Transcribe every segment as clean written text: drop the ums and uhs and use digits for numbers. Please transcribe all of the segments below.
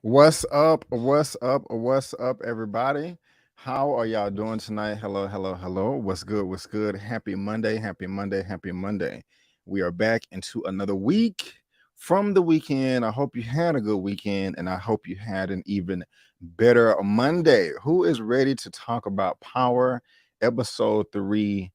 What's up? What's up? What's up, everybody? How are y'all doing tonight? Hello, hello, hello. What's good? What's good? Happy Monday. Happy Monday. Happy Monday. We are back into another week from the weekend. I hope you had a good weekend and I hope you had an even better Monday. Who is ready to talk about Power episode 3?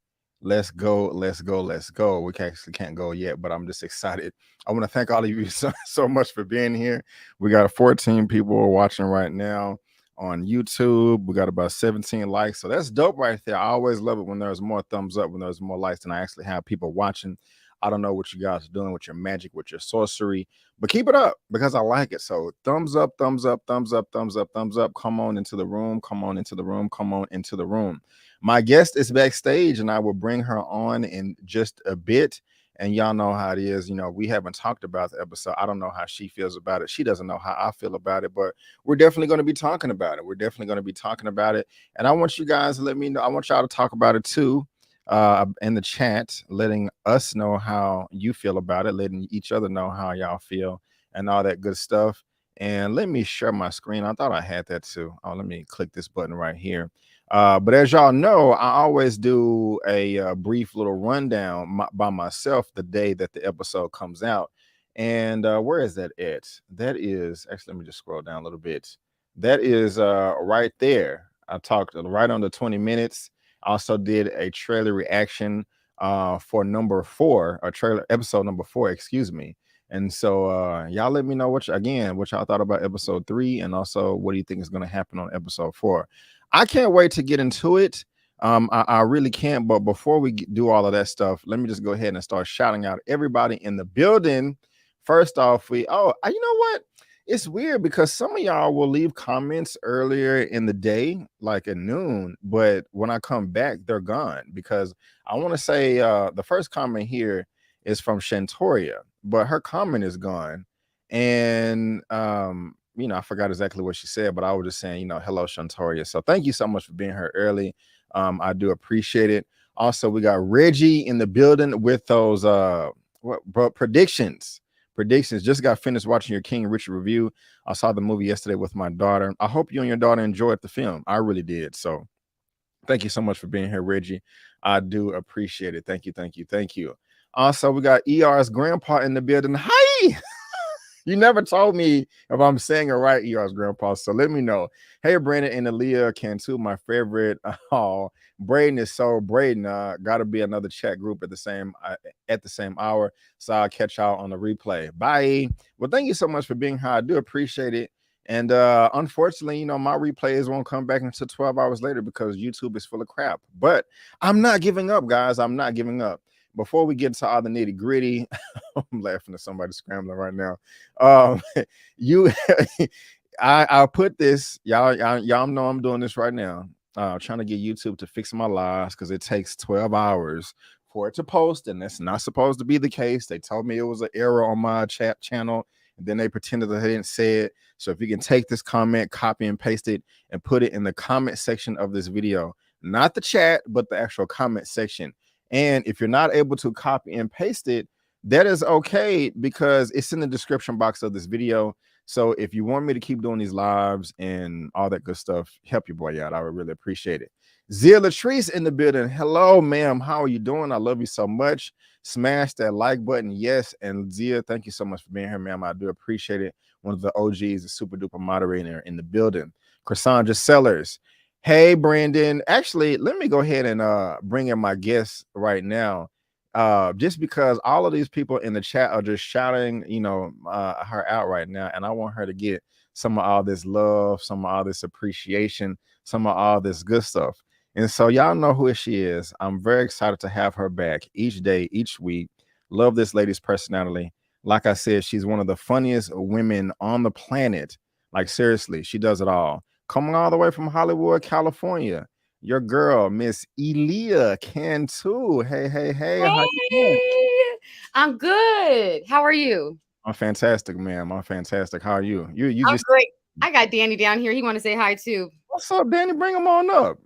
Let's go, let's go, let's go. We actually can't go yet, but I'm just excited. I want to thank all of you so much for being here. We got 14 people watching right now on YouTube. We got about 17 likes. So that's dope right there. I always love it when there's more thumbs up, when there's more likes, than I actually have people watching. I don't know what you guys are doing with your magic, with your sorcery, but keep it up because I like it. So thumbs up, thumbs up, thumbs up, thumbs up, thumbs up. Come on into the room. Come on into the room. Come on into the room. My guest is backstage and I will bring her on in just a bit. And y'all know how it is. You know, we haven't talked about the episode. I don't know how she feels about it. She doesn't know how I feel about it, but we're definitely going to be talking about it. We're definitely going to be talking about it. And I want you guys to let me know. I want y'all to talk about it too. In the chat, letting us know how you feel about it, letting each other know how y'all feel and all that good stuff. And let me share my screen. I thought I had that too. Oh, let me click this button right here. But as y'all know, I always do a brief little rundown by myself the day that the episode comes out. And where is that at? That is, actually, let me just scroll down a little bit. That is right there. I talked right under 20 minutes. Also did a trailer reaction for number 4, or trailer episode number 4, excuse me. And so y'all let me know what y'all thought about episode 3, and also what do you think is going to happen on episode 4. I can't wait to get into it. I really can't. But before we do all of that stuff, let me just go ahead and start shouting out everybody in the building. First off, you know what? It's weird because some of y'all will leave comments earlier in the day, like at noon, but when I come back, they're gone because I want to say the first comment here is from Shantoria, but her comment is gone. And I forgot exactly what she said, but I was just saying, hello, Shantoria. So thank you so much for being here early. I do appreciate it. Also, we got Reggie in the building with those predictions. Just got finished watching your King Richard review. I saw the movie yesterday with my daughter. I hope you and your daughter enjoyed the film. I really did. So thank you so much for being here, Reggie. I do appreciate it. Thank you, thank you, thank you. Also, we got ER's grandpa in the building. Hi. You never told me if I'm saying it right, ER's grandpa. So let me know. Hey, Brandon and Elia Cantu, my favorite. Oh, Braden is so Braden. Got to be another chat group at the same hour. So I'll catch y'all on the replay. Bye. Well, thank you so much for being here. I do appreciate it. And unfortunately, my replays won't come back until 12 hours later because YouTube is full of crap. But I'm not giving up, guys. I'm not giving up. Before we get to all the nitty gritty, I'm laughing at somebody scrambling right now. I'll put this, y'all know I'm doing this right now. Trying to get YouTube to fix my lies because it takes 12 hours for it to post, and that's not supposed to be the case. They told me it was an error on my chat channel, and then they pretended that they didn't say it. So if you can take this comment, copy and paste it, and put it in the comment section of this video, not the chat, but the actual comment section. And if you're not able to copy and paste it, that is okay because it's in the description box of this video. So if you want me to keep doing these lives and all that good stuff, help your boy out. I would really appreciate it. Zia Latrice in the building. Hello, ma'am. How are you doing? I love you so much. Smash that like button. Yes. And Zia, thank you so much for being here, ma'am. I do appreciate it. One of the OGs, a super duper moderator in the building. Cassandra Sellers. Hey, Brandon. Actually, let me go ahead and bring in my guest right now. Just because all of these people in the chat are just shouting, her out right now. And I want her to get some of all this love, some of all this appreciation, some of all this good stuff. And so y'all know who she is. I'm very excited to have her back each day, each week. Love this lady's personality. Like I said, she's one of the funniest women on the planet. Like, seriously, she does it all. Coming all the way from Hollywood, California. Your girl, Miss Elia Cantu. Hey, hey, hey. How you doing? I'm good. How are you? I'm fantastic, ma'am. I'm fantastic. How are you? You I'm just great. I got Danny down here. He want to say hi too. What's up, Danny? Bring him on up.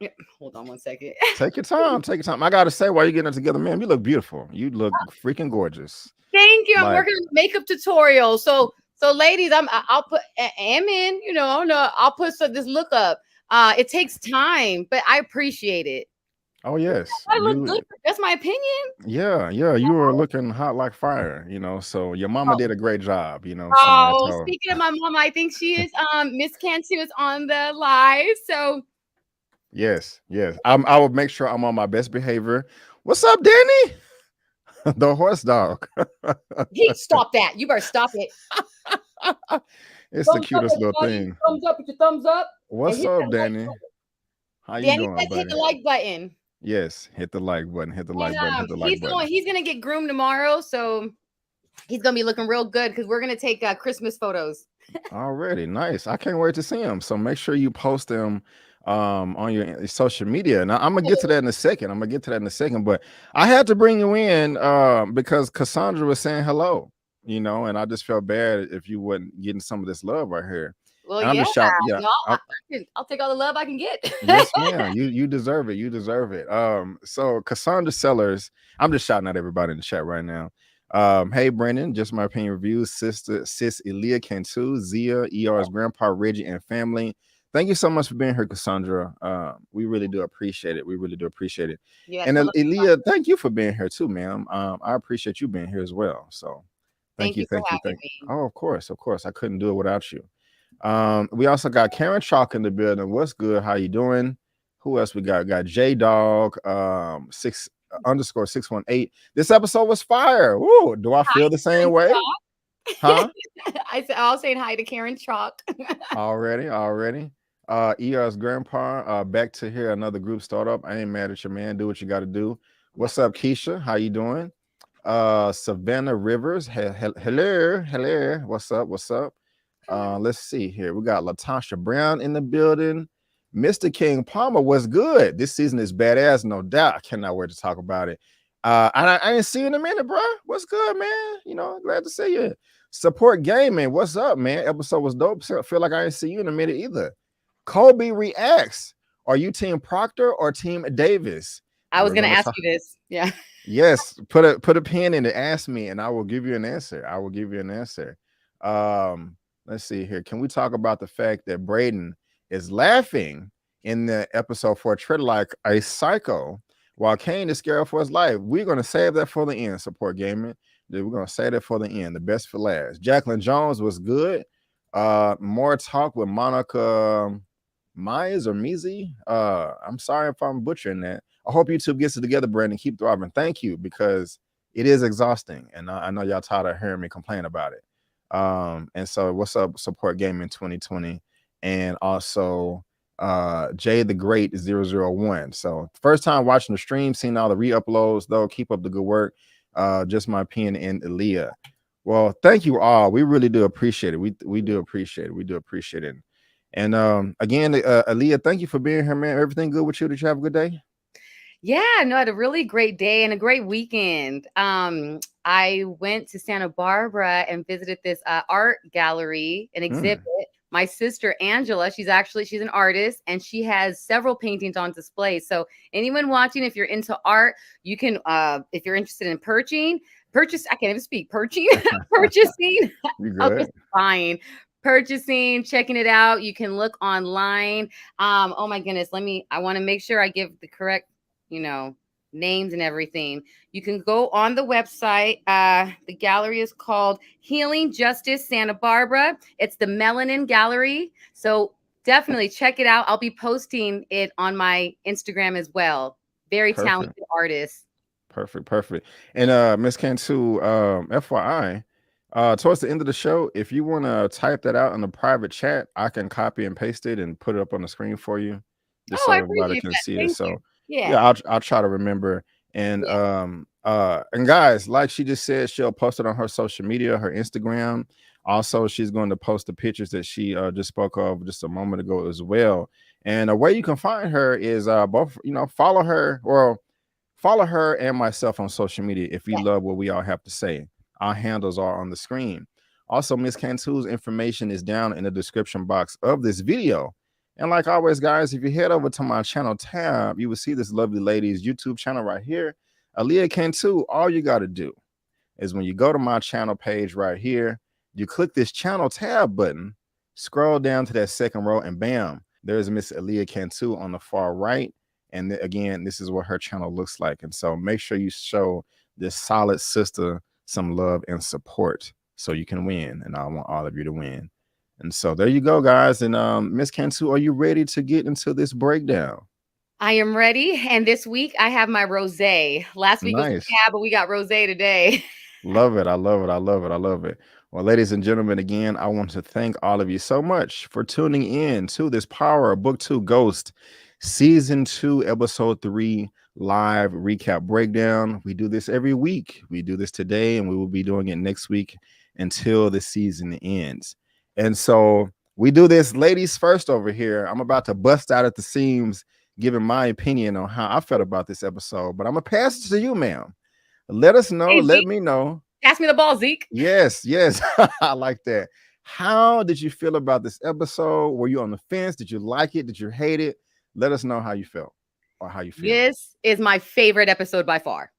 Yeah, hold on one second. Take your time. Take your time. I gotta say, while you're getting it together, man, you look beautiful. You look freaking gorgeous. Thank you. I'm working on the makeup tutorial. So ladies, I'll put Eman, I'll put this look up. It takes time, but I appreciate it. Oh yes, I look good. That's my opinion. Yeah, you were looking hot like fire, so your mama did a great job, Oh, speaking of my mama, I think she is Miss Cantu is on the live. So yes. I will make sure I'm on my best behavior. What's up, Danny? The horse dog. Stop that. You better stop it. It's the cutest little thing. Thumbs up with your thumbs up. What's up, Danny? How you doing, buddy? Hit the like button. Yes, hit the like button. Hit the like button. Hit the like button. He's gonna get groomed tomorrow, so he's gonna be looking real good because we're gonna take Christmas photos. Already, nice. I can't wait to see him. So make sure you post them on your social media. Now I'm gonna get to that in a second. But I had to bring you in because Cassandra was saying hello, and I just felt bad if you wasn't getting some of this love right here. Well, I'm just shocked. Yeah, I'll take all the love I can get. Yes, ma'am. You deserve it. You deserve it. So Cassandra Sellers, I'm just shouting at everybody in the chat right now. Hey Brandon, just my opinion reviews, sis Elia Cantu, Zia, ER's grandpa, Reggie, and family. Thank you so much for being here, Cassandra. We really do appreciate it. Yes, and Elia, thank you for being here too, ma'am. I appreciate you being here as well. So thank you. Oh, of course. I couldn't do it without you. We also got Karen Chalk in the building. What's good? How you doing? Who else we got? We got J Dog 6_618. This episode was fire. Ooh, do I feel the same way? Huh? I was saying hi to Karen Chalk. already. ER's grandpa, back to hear another group startup. I ain't mad at you, man. Do what you got to do. What's up, Keisha? How you doing? Savannah Rivers. Hello. What's up? Let's see here. We got Latasha Brown in the building. Mr. King Palmer was good. This season is badass, no doubt. I cannot wait to talk about it. I ain't see you in a minute, bro. What's good, man? You know, glad to see you. Support Gaming. What's up, man? Episode was dope. Feel like I ain't see you in a minute either. Kobe reacts. Are you Team Proctor or Team Davis? I was gonna ask you this. Yeah. Yes, put a pin in it. Ask me, and I will give you an answer. I will give you an answer. Let's see here. Can we talk about the fact that Braden is laughing in the episode for Tread Like a Psycho, while Kane is scared for his life? We're gonna save that for the end. Support Gaming. We're gonna save that for the end. The best for last. Jacqueline Jones was good. More talk with Monica Myers or Measy. I'm sorry if I'm butchering that. I hope YouTube gets it together, Brandon. Keep thriving. Thank you, because it is exhausting, and I know y'all tired of hearing me complain about it. And so what's up, Support Gaming 2020, and also Jay the Great 001. So first time watching the stream, seeing all the re-uploads though. Keep up the good work. Just my opinion in Elia. Well, thank you all. We really do appreciate it. We do appreciate it. We do appreciate it. And again, Elia, thank you for being here, man. Everything good with you? Did you have a good day? Yeah, no, I had a really great day and a great weekend. I went to Santa Barbara and visited this art gallery, an exhibit. My sister Angela, she's an artist, and she has several paintings on display. So anyone watching, if you're into art, you can, if you're interested in purchasing, I can't even speak, purchasing, buying, purchasing, checking it out. You can look online. Oh my goodness, I want to make sure I give the correct, names and everything. You can go on the website. The gallery is called Healing Justice Santa Barbara. It's the Melanin Gallery. So definitely check it out. I'll be posting it on my Instagram as well. Very talented artist. Perfect. And Miss Cantu, FYI, towards the end of the show, if you want to type that out in the private chat, I can copy and paste it and put it up on the screen for you, just so everybody can see it. So yeah, I'll try to remember. And and guys, like she just said, she'll post it on her social media, her Instagram. Also, she's going to post the pictures that she just spoke of just a moment ago as well. And a way you can find her is both, follow her and myself on social media if you love what we all have to say. Our handles are on the screen. Also, Miss Cantu's information is down in the description box of this video. And like always, guys, if you head over to my channel tab, you will see this lovely lady's YouTube channel right here, Elia Cantu. All you got to do is when you go to my channel page right here, you click this channel tab button, scroll down to that second row, and bam, there's Miss Elia Cantu on the far right. And again, this is what her channel looks like. And so make sure you show this solid sister some love and support so you can win. And I want all of you to win. And so there you go, guys. And Miss Cantu, are you ready to get into this breakdown? I am ready. And this week I have my rosé. Last week was cab, but we got rosé today. Love it. I love it. Well, ladies and gentlemen, again, I want to thank all of you so much for tuning in to this Power of Book 2 Ghost Season 2, Episode 3 live recap breakdown. We do this every week. We do this today, and we will be doing it next week until the season ends. And so we do this ladies first over here. I'm about to bust out at the seams, giving my opinion on how I felt about this episode, but I'm going to pass it to you, ma'am. Let us know. Hey, let me know. Pass me the ball, Zeke. Yes. I like that. How did you feel about this episode? Were you on the fence? Did you like it? Did you hate it? Let us know how you felt or how you feel. This is my favorite episode by far.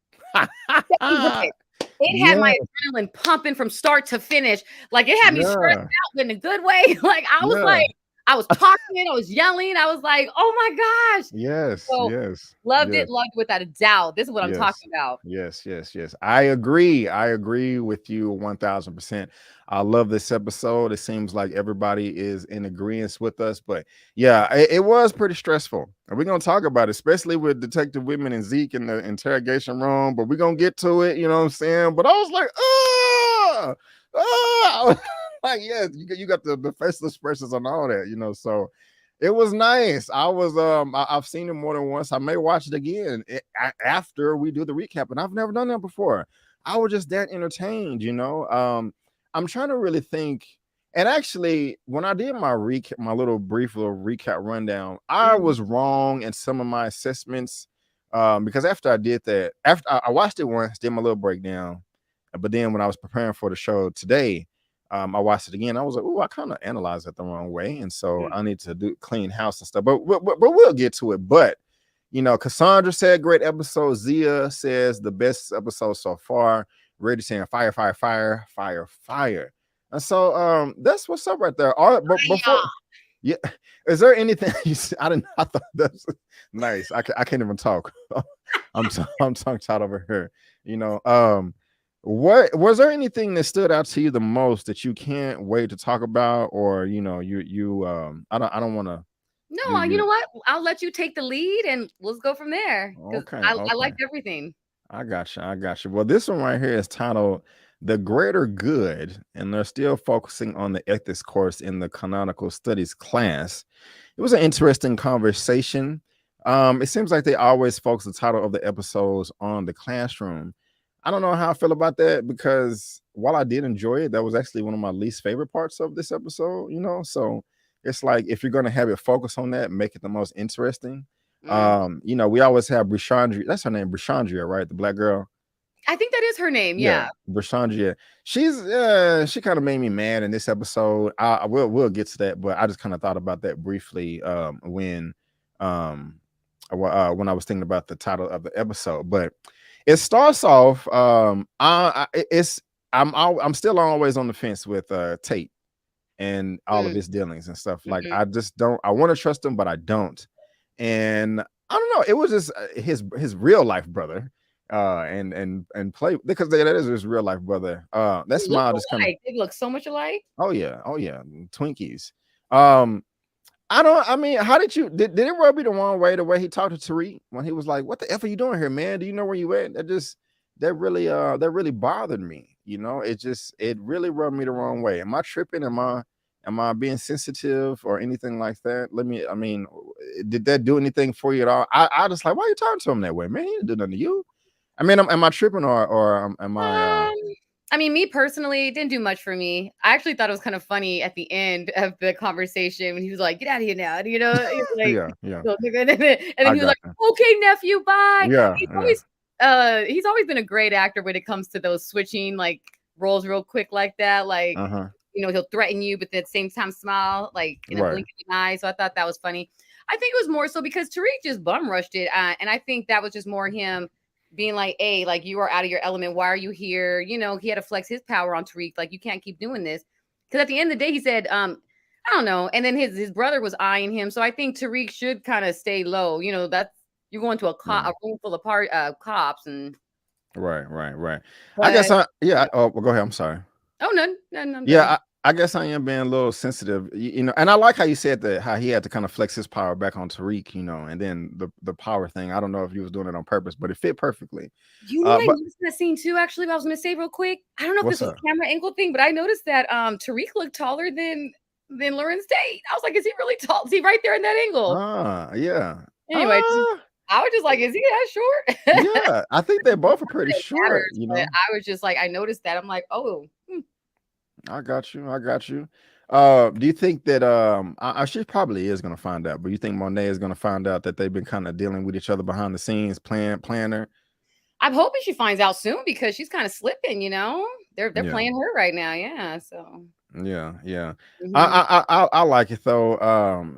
It had my adrenaline pumping from start to finish. Like it had me stressed out, but in a good way. Like I was I was talking, I was yelling. I was like, oh my gosh. Yes. Loved it without a doubt. This is what I'm talking about. Yes. I agree with you 1000%. I love this episode. It seems like everybody is in agreement with us, but yeah, it was pretty stressful. And we're going to talk about it, especially with Detective Whitman and Zeke in the interrogation room, but we're going to get to it, you know what I'm saying? But I was like, like, yeah, you got the facial expressions and all that, so it was nice. I was I've seen it more than once. I may watch it again after we do the recap, and I've never done that before. I was just that entertained. I'm trying to really think And actually, when I did my recap, my brief little recap rundown, I Mhm. was wrong in some of my assessments. Because after I did that, after I watched it once, did my little breakdown, but then when I was preparing for the show today, I watched it again. I was like, "Oh, I kind of analyzed it the wrong way," and so Mm. I need to do clean house and stuff. But we'll get to it. But Cassandra said great episode. Zia says the best episode so far. Ready saying fire, fire, fire, fire, fire. And so that's what's up right there. All right, but before yeah, is there anything I didn't I thought that's nice. I can't even talk. I'm tongue tied over here. What was there anything that stood out to you the most that you can't wait to talk about, or I don't want to No, give you you know what? I'll let you take the lead and let's go from there because okay, I okay. liked everything. I got you. I got you. Well, this one right here is titled "The Greater Good," and they're still focusing on the ethics course in the canonical studies class. It was an interesting conversation. It seems like they always focus the title of the episodes on the classroom. I don't know how I feel about that because while I did enjoy it, that was actually one of my least favorite parts of this episode. So it's like if you're going to have it focus on that, make it the most interesting. Mm. We always have Brichandria. That's her name, Brichandria, right? The black girl. I think that is her name. Yeah, Yeah. Brichandria. She kind of made me mad in this episode. I will we'll get to that, but I just kind of thought about that briefly um when I was thinking about the title of the episode. But it starts off. It's I'm still always on the fence with Tate and all of Mm. his dealings and stuff. Like Mhm. I just don't. I want to trust him, but I don't. And I don't know. It was just his real life brother, and play because that is his real life brother. That They look smile just kind of. alike. They look so much alike. Oh yeah, Twinkies. Um, I don't. I mean, how did it rub you the wrong way the way he talked to Tariq when he was like, "What the f are you doing here, man? Do you know where you at?" That really bothered me. It really rubbed me the wrong way. Am I tripping? Am I being sensitive or anything like that? I mean, did that do anything for you at all? I just like, why are you talking to him that way, man? He didn't do nothing to you. I mean, am I tripping or am I? Um, I mean, me personally, it didn't do much for me. I actually thought it was kind of funny at the end of the conversation when he was like, "Get out of here now," he's like, Yeah, yeah. and then I he was got like, you. "Okay, nephew, bye." Yeah, He's yeah. always, he's always been a great actor when it comes to those switching like roles real quick like that. Like, Uh-huh. he'll threaten you, but at the same time smile like in a Right. blink of an eye. So I thought that was funny. I think it was more so because Tariq just bum rushed it, and I think that was just more him being like, "Hey, like you are out of your element. Why are you here?" He had to flex his power on Tariq. Like you can't keep doing this. Because at the end of the day, he said, I don't know. And then his brother was eyeing him. So I think Tariq should kind of stay low. That's you're going to Yeah. a room full of cops and Right, right, right. I guess but oh, well, go ahead. I'm sorry. oh none, I'm done. Yeah, I guess I am being a little sensitive, and I like how you said that how he had to kind of flex his power back on Tariq, and then the power thing. I don't know if he was doing it on purpose, but it fit perfectly. You know what I But noticed in that scene too, actually, what I was gonna say real quick. I don't know if this what's was up? a camera angle thing, but I noticed that Tariq looked taller than Lorenz Tate. I was like, is he really tall? Is he right there in that angle? Yeah. Anyway, I was just like, is he that short? Yeah. I think they both are pretty It short. matters, but I was just like, I noticed that. I'm like, oh, I got you. I got you. Do you think that she probably is gonna find out, but you think Monet is gonna find out that they've been kind of dealing with each other behind the scenes, planner? I'm hoping she finds out soon because she's kind of slipping. They're Yeah. playing her right now. Yeah, so. Yeah, yeah. Mhm. I like it though.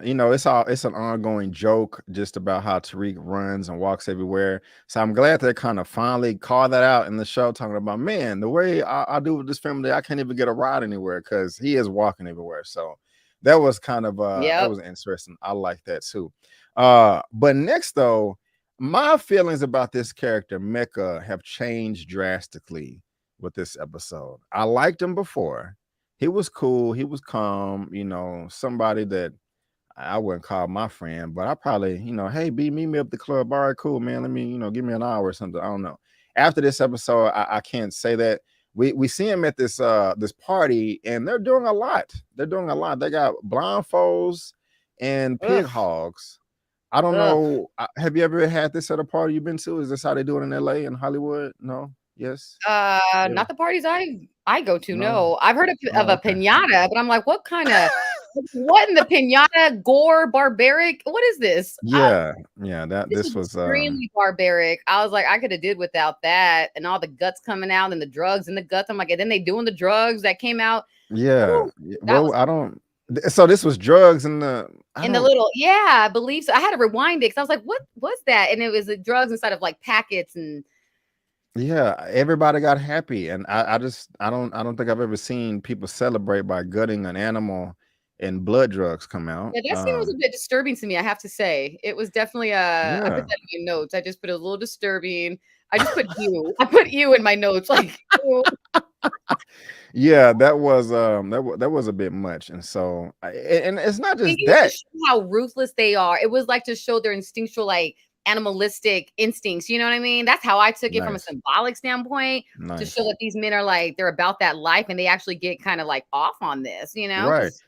It's an ongoing joke just about how Tariq runs and walks everywhere. So I'm glad they kind of finally called that out in the show, talking about, man, the way I do with this family, I can't even get a ride anywhere because he is walking everywhere. So that was kind of that Yep. was interesting. I like that too. But next though, my feelings about this character, Mecca, have changed drastically with this episode. I liked him before. He was cool. He was calm. Somebody that I wouldn't call my friend, but I probably, hey, B, meet me up the club. All right, cool, man. Let me, give me an hour or something. I don't know. After this episode, I can't say that. We see him at this party, and they're doing a lot. They're doing a lot. They got blindfolds and pig Ugh. hogs. I don't Ugh. know. Have you ever had this at a party you've been to? Is this how they do it in LA and Hollywood? No. Yes. Yeah. Not the parties I go to. No. No, I've heard of Oh, a okay. pinata, but I'm like, what in the pinata? Gore, barbaric. What is this? Yeah. Yeah. This This was was extremely barbaric. I was like, I could have did without that, and all the guts coming out, and the drugs in the guts. I'm like, and then they doing the drugs that came out. yeah. Whew, that Well, was I don't. So this was drugs in the. I in the don't. little, yeah, I believe so. I had to rewind it because I was like, what was that? And it was the drugs inside of like packets and Yeah, everybody got happy, and I don't think I've ever seen people celebrate by gutting an animal and blood drugs come out. yeah, that scene was a bit disturbing to me, I have to say. It was definitely I put Yeah, that in my notes. I just put a little disturbing. I just put you. I put you in my notes, like ew. yeah, that was a bit much, and so and it's not I think just it was to that. show how ruthless they are. It was like to show their instinctual, like animalistic instincts. You know what I mean? That's how I took it from a Nice, symbolic standpoint to show nice, that these men are like they're about that life and they actually get kind of like off on this, you know? right? Because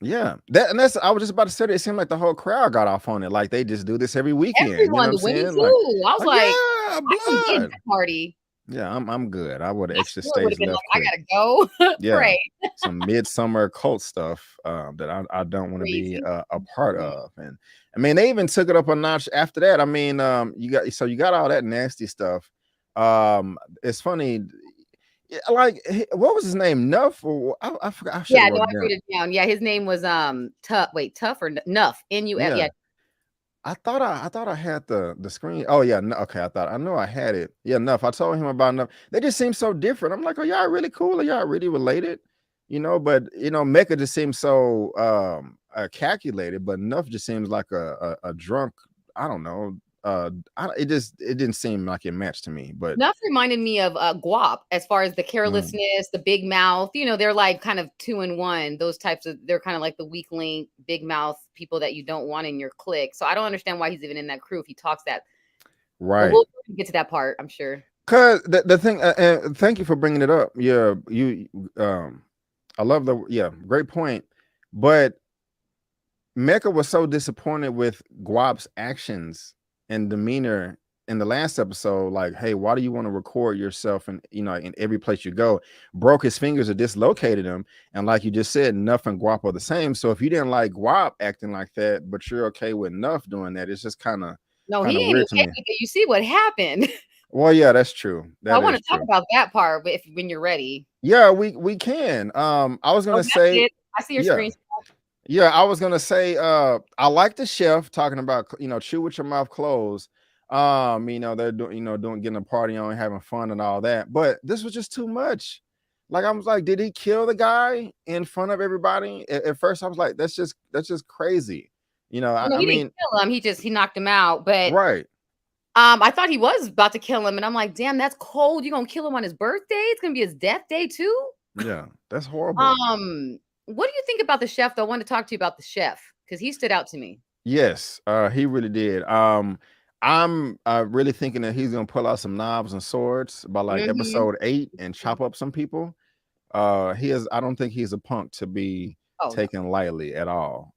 Yeah, that and that's I was just about to say that it seemed like the whole crowd got off on it, like they just do this every weekend. You know everyone, what I'm the women saying? too. I was Like like, yeah, I couldn't be in blood. that party. Yeah, I'm good. I would have I extra sure would have stage been like, left I quick. gotta go Yeah, pray. some midsummer cult stuff that I don't want to be Crazy. a part of. And I mean, they even took it up a notch after that. I mean, you got all that nasty stuff. It's funny, like what was his name? Nuff? Or I forgot. I should Yeah, have no, wrote I it down. wrote it down. Yeah, his name was Tough. Wait, Tough or Nuff? Nuff. Yeah, Yeah, I thought I had the screen. Oh yeah, okay. I know I had it. Yeah, Nuff. I told him about Nuff. They just seem so different. I'm like, oh y'all really cool? Are y'all really related? You know, but you know, Mecca just seems so calculated, but Nuff just seems like a drunk. I don't know. It didn't seem like it matched to me. But Nuff reminded me of Guap as far as the mm, carelessness, the big mouth. You know, they're like kind of two in one. Those types of they're kind of like the weak link, big mouth people that you don't want in your clique. So I don't understand why he's even in that crew if he talks that. But right. we'll get to that part, I'm sure. Cause the thing, and thank you for bringing it up. Yeah, I love great point. But Mecca was so disappointed with Guap's actions and demeanor in the last episode. Like, hey, why do you want to record yourself in in every place you go? Broke his fingers or dislocated him, and like you just said, Nuff and Guap are the same. So if you didn't like Guap acting like that, but you're okay with Nuff doing that, it's just No, kind he of ain't weird to okay me. with it. You see what happened. Well, yeah, that's true. I That want is to talk true. about that part if when you're ready. Yeah, we can. I was Oh, gonna that's say, it. I see your yeah. screen. Yeah, I was gonna say, I like the chef talking about, chew with your mouth closed. They're doing, doing getting a party on, having fun and all that. But this was just too much. Like I was like, did he kill the guy in front of everybody? At first, I was like, that's just crazy. No, I he didn't mean, kill him. He knocked him out. But right? I thought he was about to kill him, and I'm like, damn, that's cold. You gonna kill him on his birthday? It's gonna be his death day too. Yeah, that's horrible. What do you think about the chef? Though I want to talk to you about the chef because he stood out to me. Yes, he really did. I'm really thinking that he's gonna pull out some knives and swords by like Hmm. episode 8 and chop up some people. I don't think he's a punk to be Oh no, taken lightly at all.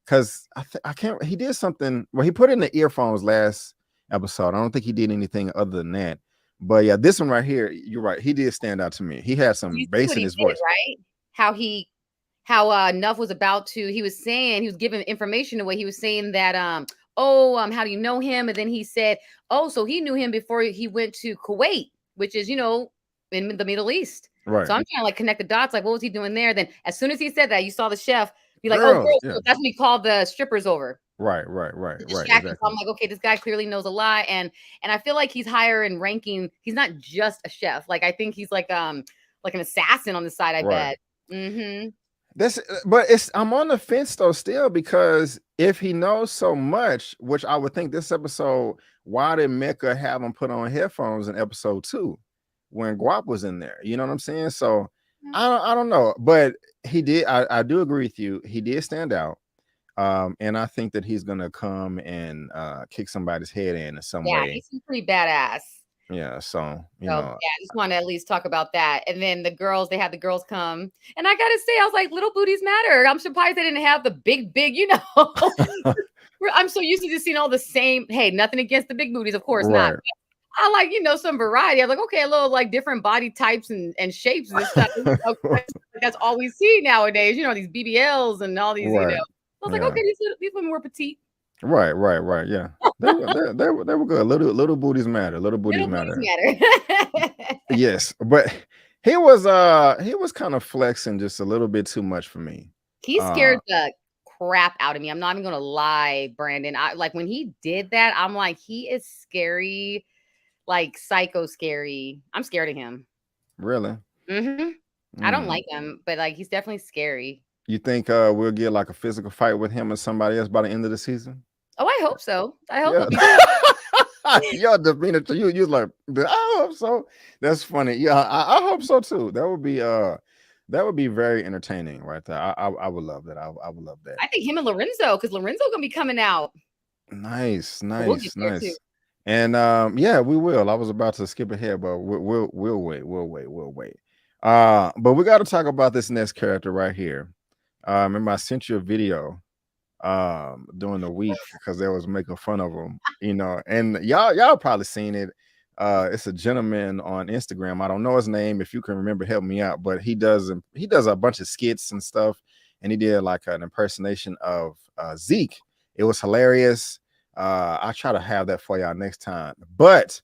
Because I can't. He did something. Well, he put in the earphones last episode. I don't think he did anything other than that. But yeah, this one right here, you're right. He did stand out to me. He had some you see bass what in he his did, voice. right? How Nuff was about to. He was saying he was giving information away. He was saying that how do you know him? And then he said, oh, so he knew him before he went to Kuwait, which is in the Middle East. Right, So I'm trying to like connect the dots. Like, what was he doing there? Then as soon as he said that, you saw the chef be like, oh, girls. girls, Yeah, girls. That's when he called the strippers over right, to right. distract you. So Exactly. I'm like, okay, this guy clearly knows a lot, and I feel like he's higher in ranking. He's not just a chef. Like I think he's like an assassin on the side. I Right. bet. Mm-hmm. But it's I'm on the fence though still because if he knows so much, which I would think this episode, why did Mecca have him put on headphones in episode 2 when Guap was in there? You know what I'm saying? So I don't know, but he did. I do agree with you. He did stand out, and I think that he's gonna come and kick somebody's head in some Yeah, way. he's pretty badass. Yeah. So So yeah, I just want to at least talk about that. And then they had the girls come. And I gotta say, I was like, little booties matter. I'm surprised they didn't have the big. I'm so used to just seeing all the same. Hey, nothing against the big booties, of course not. right. I like, some variety. I'm like, okay, a little like different body types and shapes and stuff. That's all we see nowadays. These BBLs and all these. Right. I was like, Yeah. okay, these women were petite. Right. Yeah. They were good. Little booties matter. Little booties Little booties matter. matter. Yes, but he was kind of flexing just a little bit too much for me. He Uh scared the crap out of me. I'm not even gonna lie, Brandon. I like when he did that, I'm like, he is scary, like psycho scary. I'm scared of him. really? hmm I don't Mm. like him, but like he's definitely scary. You think we'll get like a physical fight with him and somebody else by the end of the season? Oh, I hope so. I hope Yeah. it'll be. Your demeanor to you like, I hope so. That's funny. Yeah, I hope so too. That would be very entertaining right there. I would love that. I would love that. I think him and Lorenzo, because Lorenzo gonna be coming out. Nice, But we'll get nice, there too. nice. And yeah, we will. I was about to skip ahead, but we'll wait. We'll wait. But we got to talk about this next character right here. Remember I sent you a video during the week because they was making fun of him, and y'all probably seen it. It's a gentleman on Instagram. I don't know his name. If you can remember, help me out. But he does a bunch of skits and stuff, and he did like an impersonation of Zeke. It was hilarious. I'll try to have that for y'all next time. But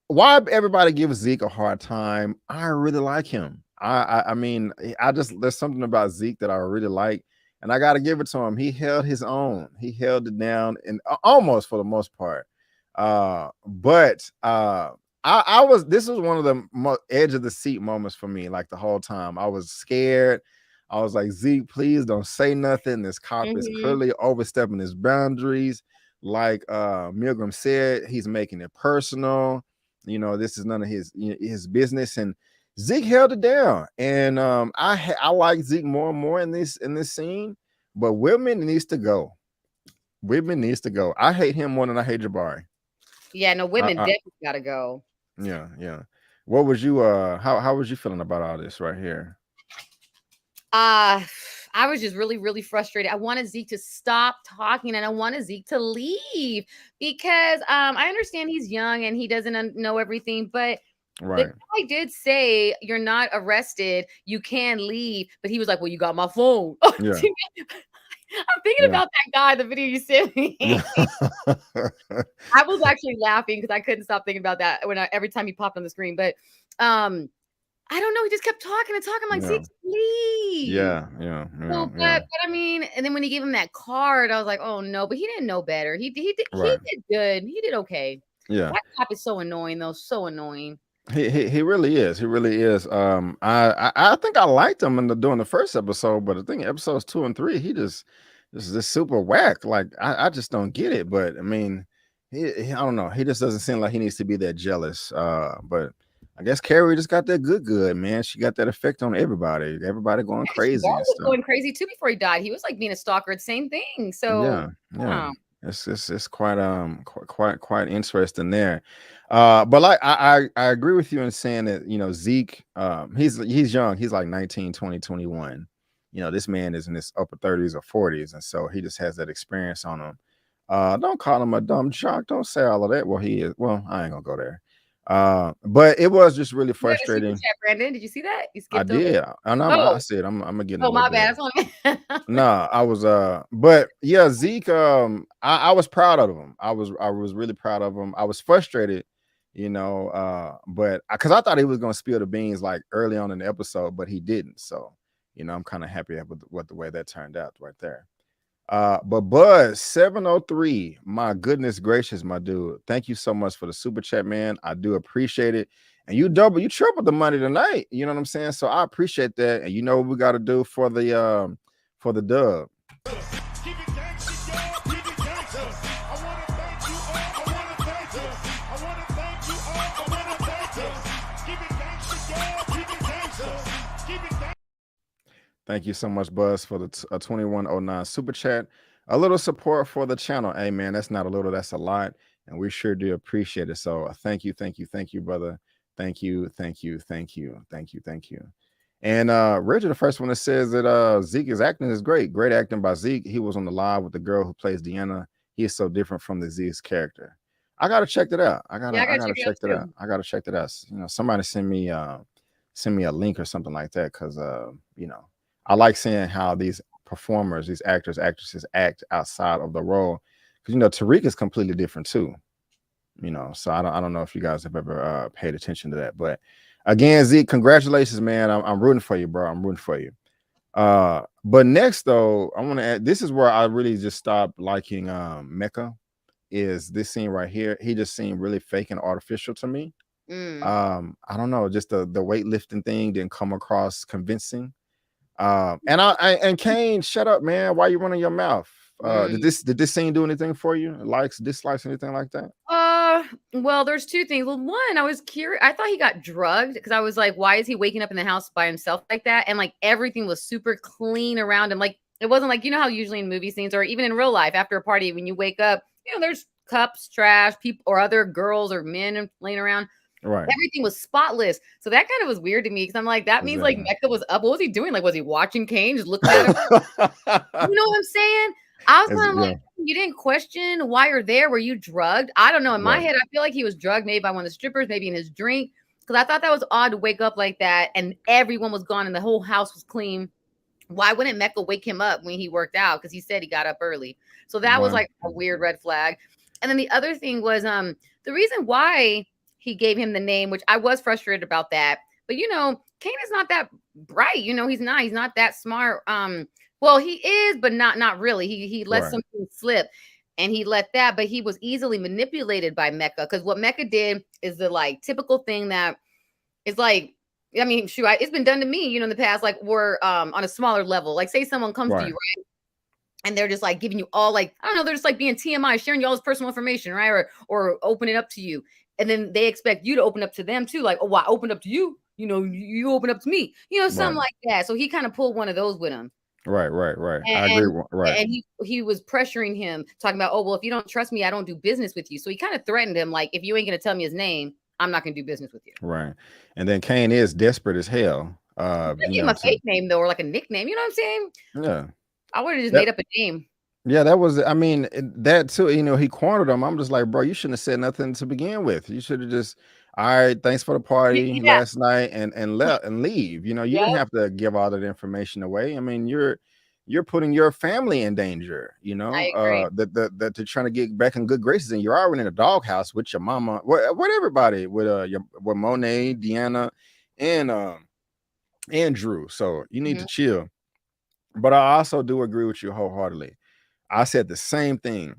why everybody gives Zeke a hard time? I really like him. I mean, I just there's something about Zeke that I really like, and I got to give it to him. He held his own. He held it down, and almost for the most part. But I was this was one of the edge of the seat moments for me. Like the whole time, I was scared. I was like, Zeke, please don't say nothing. This cop is hmm clearly overstepping his boundaries. Like Milgram said, he's making it personal. This is none of his business. And Zeke held it down. And I like Zeke more and more in this scene. But Whitman needs to go. Whitman needs to go. I hate him more than I hate Jabari. Yeah, no, I, women I, definitely gotta go. yeah. What was you how was you feeling about all this right here? Uh I was just really, really frustrated. I wanted Zeke to stop talking and I wanted Zeke to leave because I understand he's young and he doesn't know everything, but the Right. guy did say you're not arrested, you can leave, but he was like, "Well, you got my phone." Yeah. I'm thinking Yeah. about that guy, the video you sent me. Yeah. I was actually laughing because I couldn't stop thinking about that every time he popped on the screen. But I don't know. He just kept talking and talking. I'm like, Yeah. Zeke, leave. So, Yeah. but I mean, and then when he gave him that card, I was like, oh no, but he didn't know better. He Right. did good. He did okay. Yeah. That cop is so annoying though, so annoying. He really is. He really is. I think I liked him during the first episode, but I think episodes 2 and 3, he just super whack. Like I just don't get it. But I mean, I don't know. He just doesn't seem like he needs to be that jealous. But I guess Carrie just got that good, man. She got that effect on everybody. Everybody going Actually, crazy Bart and was stuff. going crazy too before he died. He was like being a stalker, the same thing. So, Yeah. um, It's quite quite interesting there. But like I agree with you in saying that Zeke he's young. He's like 19, 20, 21. This man is in his upper 30s or 40s, and so he just has that experience on him. Don't call him a dumb jock. Don't say all of that. Well, he is. Well, I ain't gonna go there. But it was just really you had a super frustrating. chat, Brandon. Did you see that? You I skipped over. did. And I Oh, said I'm getting a oh, little my bit. bad. That's on me. Nah, I was but yeah, Zeke, I was proud of him. I was really proud of him. I was frustrated, but because I thought he was gonna spill the beans like early on in the episode, but he didn't. So, I'm kind of happy with the way that turned out right there. But Buzz 703, my goodness gracious, my dude. Thank you so much for the super chat, man. I do appreciate it. And you tripled the money tonight. You know what I'm saying? So I appreciate that. And you know what we got to do for the dub. Keep it gangsta, y'all. Keep it gangsta. I wanna thank you all. I wanna thank you. I wanna thank you all. I wanna thank you. Keep it gangsta, y'all. Keep it gangsta. Keep it gangsta. Thank you so much, Buzz, for the 2109 super chat. A little support for the channel. Hey, man, that's not a little, that's a lot. And we sure do appreciate it. So thank you, brother. Thank you. And Reggie, the first one that says that Zeke's acting is great. Great acting by Zeke. He was on the live with the girl who plays Deanna. He is so different from the Zeke's character. I gotta check that out. I Yeah, I gotta gotta check it out check that out. too. I gotta check that out. You know, somebody send me a link or something like that, because you know, I like seeing how these performers, these actors, actresses act outside of the role. Because you know, Tariq is completely different too. You know, so I don't know if you guys have ever paid attention to that. But again, Zeke, congratulations, man. I'm rooting for you, bro. I'm rooting for you. But next though, I want to add, this is where I really just stopped liking Mecca, is this scene right here. He just seemed really fake and artificial to me. Mm. I don't know, just the weightlifting thing didn't come across convincing. And Kane, shut up, man. Why you running your mouth? Mm. Did this scene do anything for you? Likes, dislikes, anything like that? Well, there's two things. Well, one, I was curious. I thought he got drugged because I was like, why is he waking up in the house by himself like that? And like everything was super clean around him. Like it wasn't like, you know how usually in movie scenes or even in real life after a party, when you wake up, you know, there's cups, trash, people or other girls or men laying around. Right. Everything was spotless. So that kind of was weird to me because I'm like, that means like Exactly. Mecca was up. What was he doing? Like, was he watching Kane, just looking at him? You know what I'm saying? I was kind of Yeah. like, you didn't question why you're there. Were you drugged? I don't know. In my Right. head, I feel like he was drugged maybe by one of the strippers, maybe in his drink. Because I thought that was odd to wake up like that and everyone was gone and the whole house was clean. Why wouldn't Mecca wake him up when he worked out? Because he said he got up early. So that was Right. like a weird red flag. And then the other thing was the reason why he gave him the name, which I was frustrated about that. But you know, Kane is not that bright. You know, he's not that smart. Well, he is, but not really. He let Right. something slip and he let that, but he was easily manipulated by Mecca. Because what Mecca did is the like typical thing that is like, I mean, shoot, it's been done to me, you know, in the past, like we're on a smaller level. Like, say someone comes to Right. you, right? And they're just like giving you all like, I don't know, they're just like being TMI, sharing you all this personal information, right? Or opening up to you. And then they expect you to open up to them too. Like, oh, well, I opened up to you. You know, you open up to me, you know, something Right. like that. So he kind of pulled one of those with him. Right. Right. I agree. And Right. and he was pressuring him, talking about, oh, well, if you don't trust me, I don't do business with you. So he kind of threatened him, like, if you ain't gonna tell me his name, I'm not gonna do business with you. Right. And then Kane is desperate as hell. I You gave him know, a fake name though, or like a nickname. You know what I'm saying? yeah. I would have just That, made up a name. yeah, that was, I mean, that too, you know, he cornered him. I'm just like, bro, you shouldn't have said nothing to begin with. You should have just, all right, thanks for the party Yeah. last night and let and leave. You know, you didn't Yep. have to give all that information away. I mean, you're putting your family in danger, you I know, agree. that they're trying to get back in good graces, and you're already in a doghouse with your mama, with everybody, with Monet, Deanna, and Drew. So you need Mhm. to chill. But I also do agree with you wholeheartedly. I said the same thing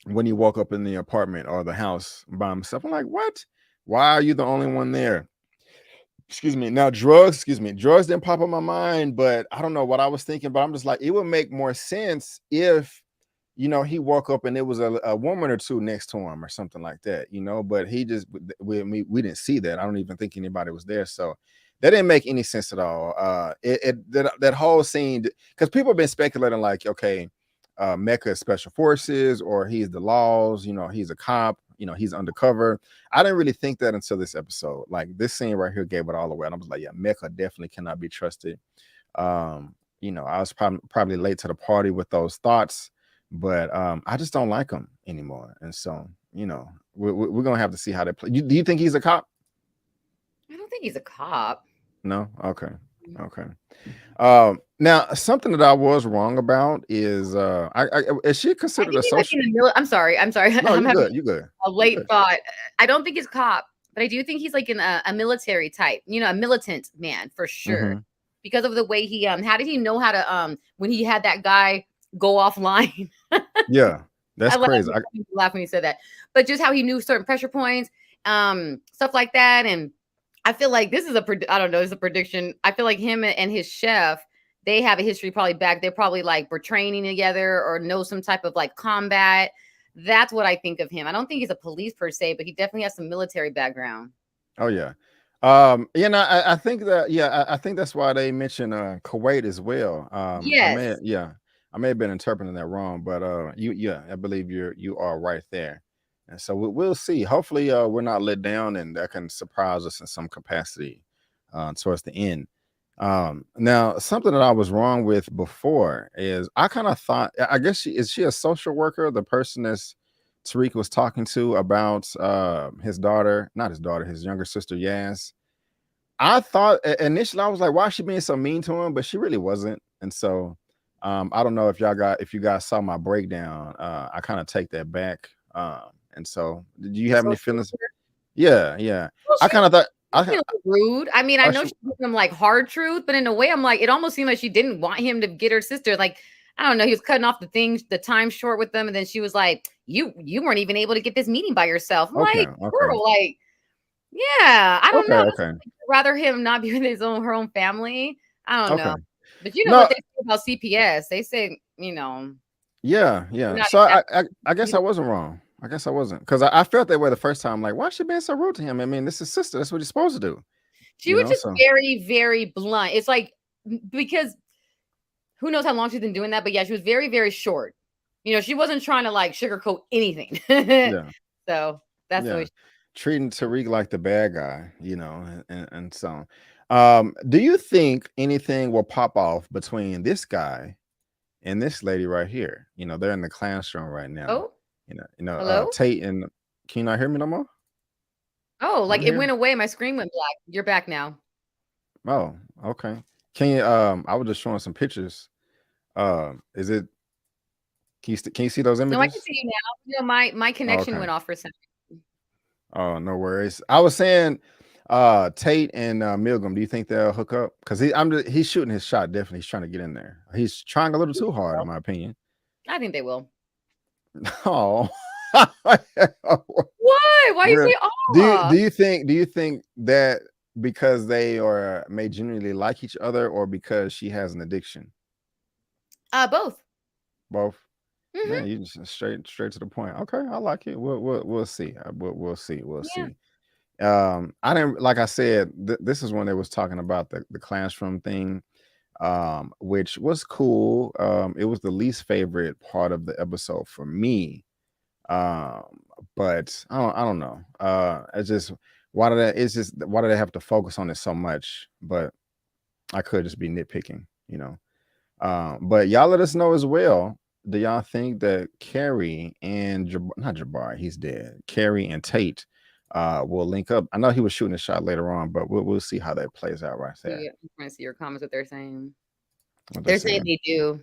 when he woke up in the apartment or the house by himself. I'm like, what? Why are you the only one there? Excuse me. Now, drugs didn't pop in my mind, but I don't know what I was thinking. But I'm just like, it would make more sense if, you know, he woke up and it was a woman or two next to him or something like that, you know. But he just, we didn't see that. I don't even think anybody was there. So that didn't make any sense at all. That whole scene, because people have been speculating, like, okay, Mecca is special forces, or he's the laws, you know, he's a cop, you know, he's undercover. I didn't really think that until this episode. Like, this scene right here gave it all away. And I was like, yeah, Mecca definitely cannot be trusted. You know, I was probably late to the party with those thoughts, but I just don't like him anymore. And so, you know, we're gonna have to see how they play. Do you think he's a cop? I don't think he's a cop. No. Okay. Mm. Okay. Now, something that I was wrong about is is she I considered think a he might be social? in the middle. I'm sorry. I'm sorry. No, I'm you having good. You good. a You late good. thought. I don't think he's cop, but I do think he's like in a military type, you know, a militant man for sure. Mm-hmm. Because of the way he how did he know how to when he had that guy go offline? Yeah, that's I crazy. laughed when he said that. But just how he knew certain pressure points, stuff like that. And I feel like this is I don't know, this is a prediction. I feel like him and his chef, they have a history probably back. They're probably like were training together or know some type of like combat. That's what I think of him. I don't think he's a police per se, but he definitely has some military background. Oh yeah. You know, I think that, yeah, I think that's why they mentioned Kuwait as well. Yes. I may have been interpreting that wrong, but yeah, I believe you are right there. And so we'll see. Hopefully, we're not let down, and that can surprise us in some capacity towards the end. Now, something that I was wrong with before is I kind of thought, I guess she is a social worker, the person that's Tariq was talking to about his daughter, not his daughter, his younger sister Yaz. I thought initially I was like, why is she being so mean to him? But she really wasn't. And so I don't know if you guys saw my breakdown. I kind of take that back. And so do you have any feelings? Yeah. Well, I kind of thought rude. I mean, I know she- she gave him like hard truth, but in a way, I'm like, it almost seemed like she didn't want him to get her sister. Like, I don't know, he was cutting off the time short with them, and then she was like, "You weren't even able to get this meeting by yourself." I'm like, girl, like, yeah, I don't know. Okay. I'd rather him not be with her own family. I don't know, but you know No. what they say about CPS? They say, you know, Yeah. So I guess I wasn't wrong. I guess I wasn't, because I felt that way the first time. Like, why is she being so rude to him? I mean, this is his sister. That's what he's supposed to do. She was just very, very blunt. It's like, because who knows how long she's been doing that, but yeah, she was very, very short. You know, she wasn't trying to like sugarcoat anything. Yeah. So that's the way treating Tariq like the bad guy, you know, and so. Do you think anything will pop off between this guy and this lady right here? You know, they're in the classroom right now. Oh, hello? Tate, and can you not hear me no more? Oh, like it went away. My screen went black. You're back now. Oh, okay. Can you I was just showing some pictures. Is it can you see those images? No, I can see you now. You know, my connection went off for a second. Oh, no worries. I was saying Tate and Milgram, do you think they'll hook up? Because he's shooting his shot. Definitely, he's trying to get in there. He's trying a little too hard, in my opinion. I think they will. Oh, what? Why you say oh? Do you think that because they may genuinely like each other, or because she has an addiction? Both. Mm-hmm. Yeah, you just straight to the point. Okay, I like it. We'll see. We'll see. I didn't, like I said, this is when they was talking about the classroom thing, which was cool. It was the least favorite part of the episode for me. But I don't know. It's just why did they have to focus on it so much? But I could just be nitpicking, you know. But y'all let us know as well. Do y'all think that Carrie and not Jabari, he's dead. Carrie and Tate will link up? I know he was shooting a shot later on, but we'll see how that plays out right there. Yeah, I'm trying to see your comments. What they're saying? They're saying they do.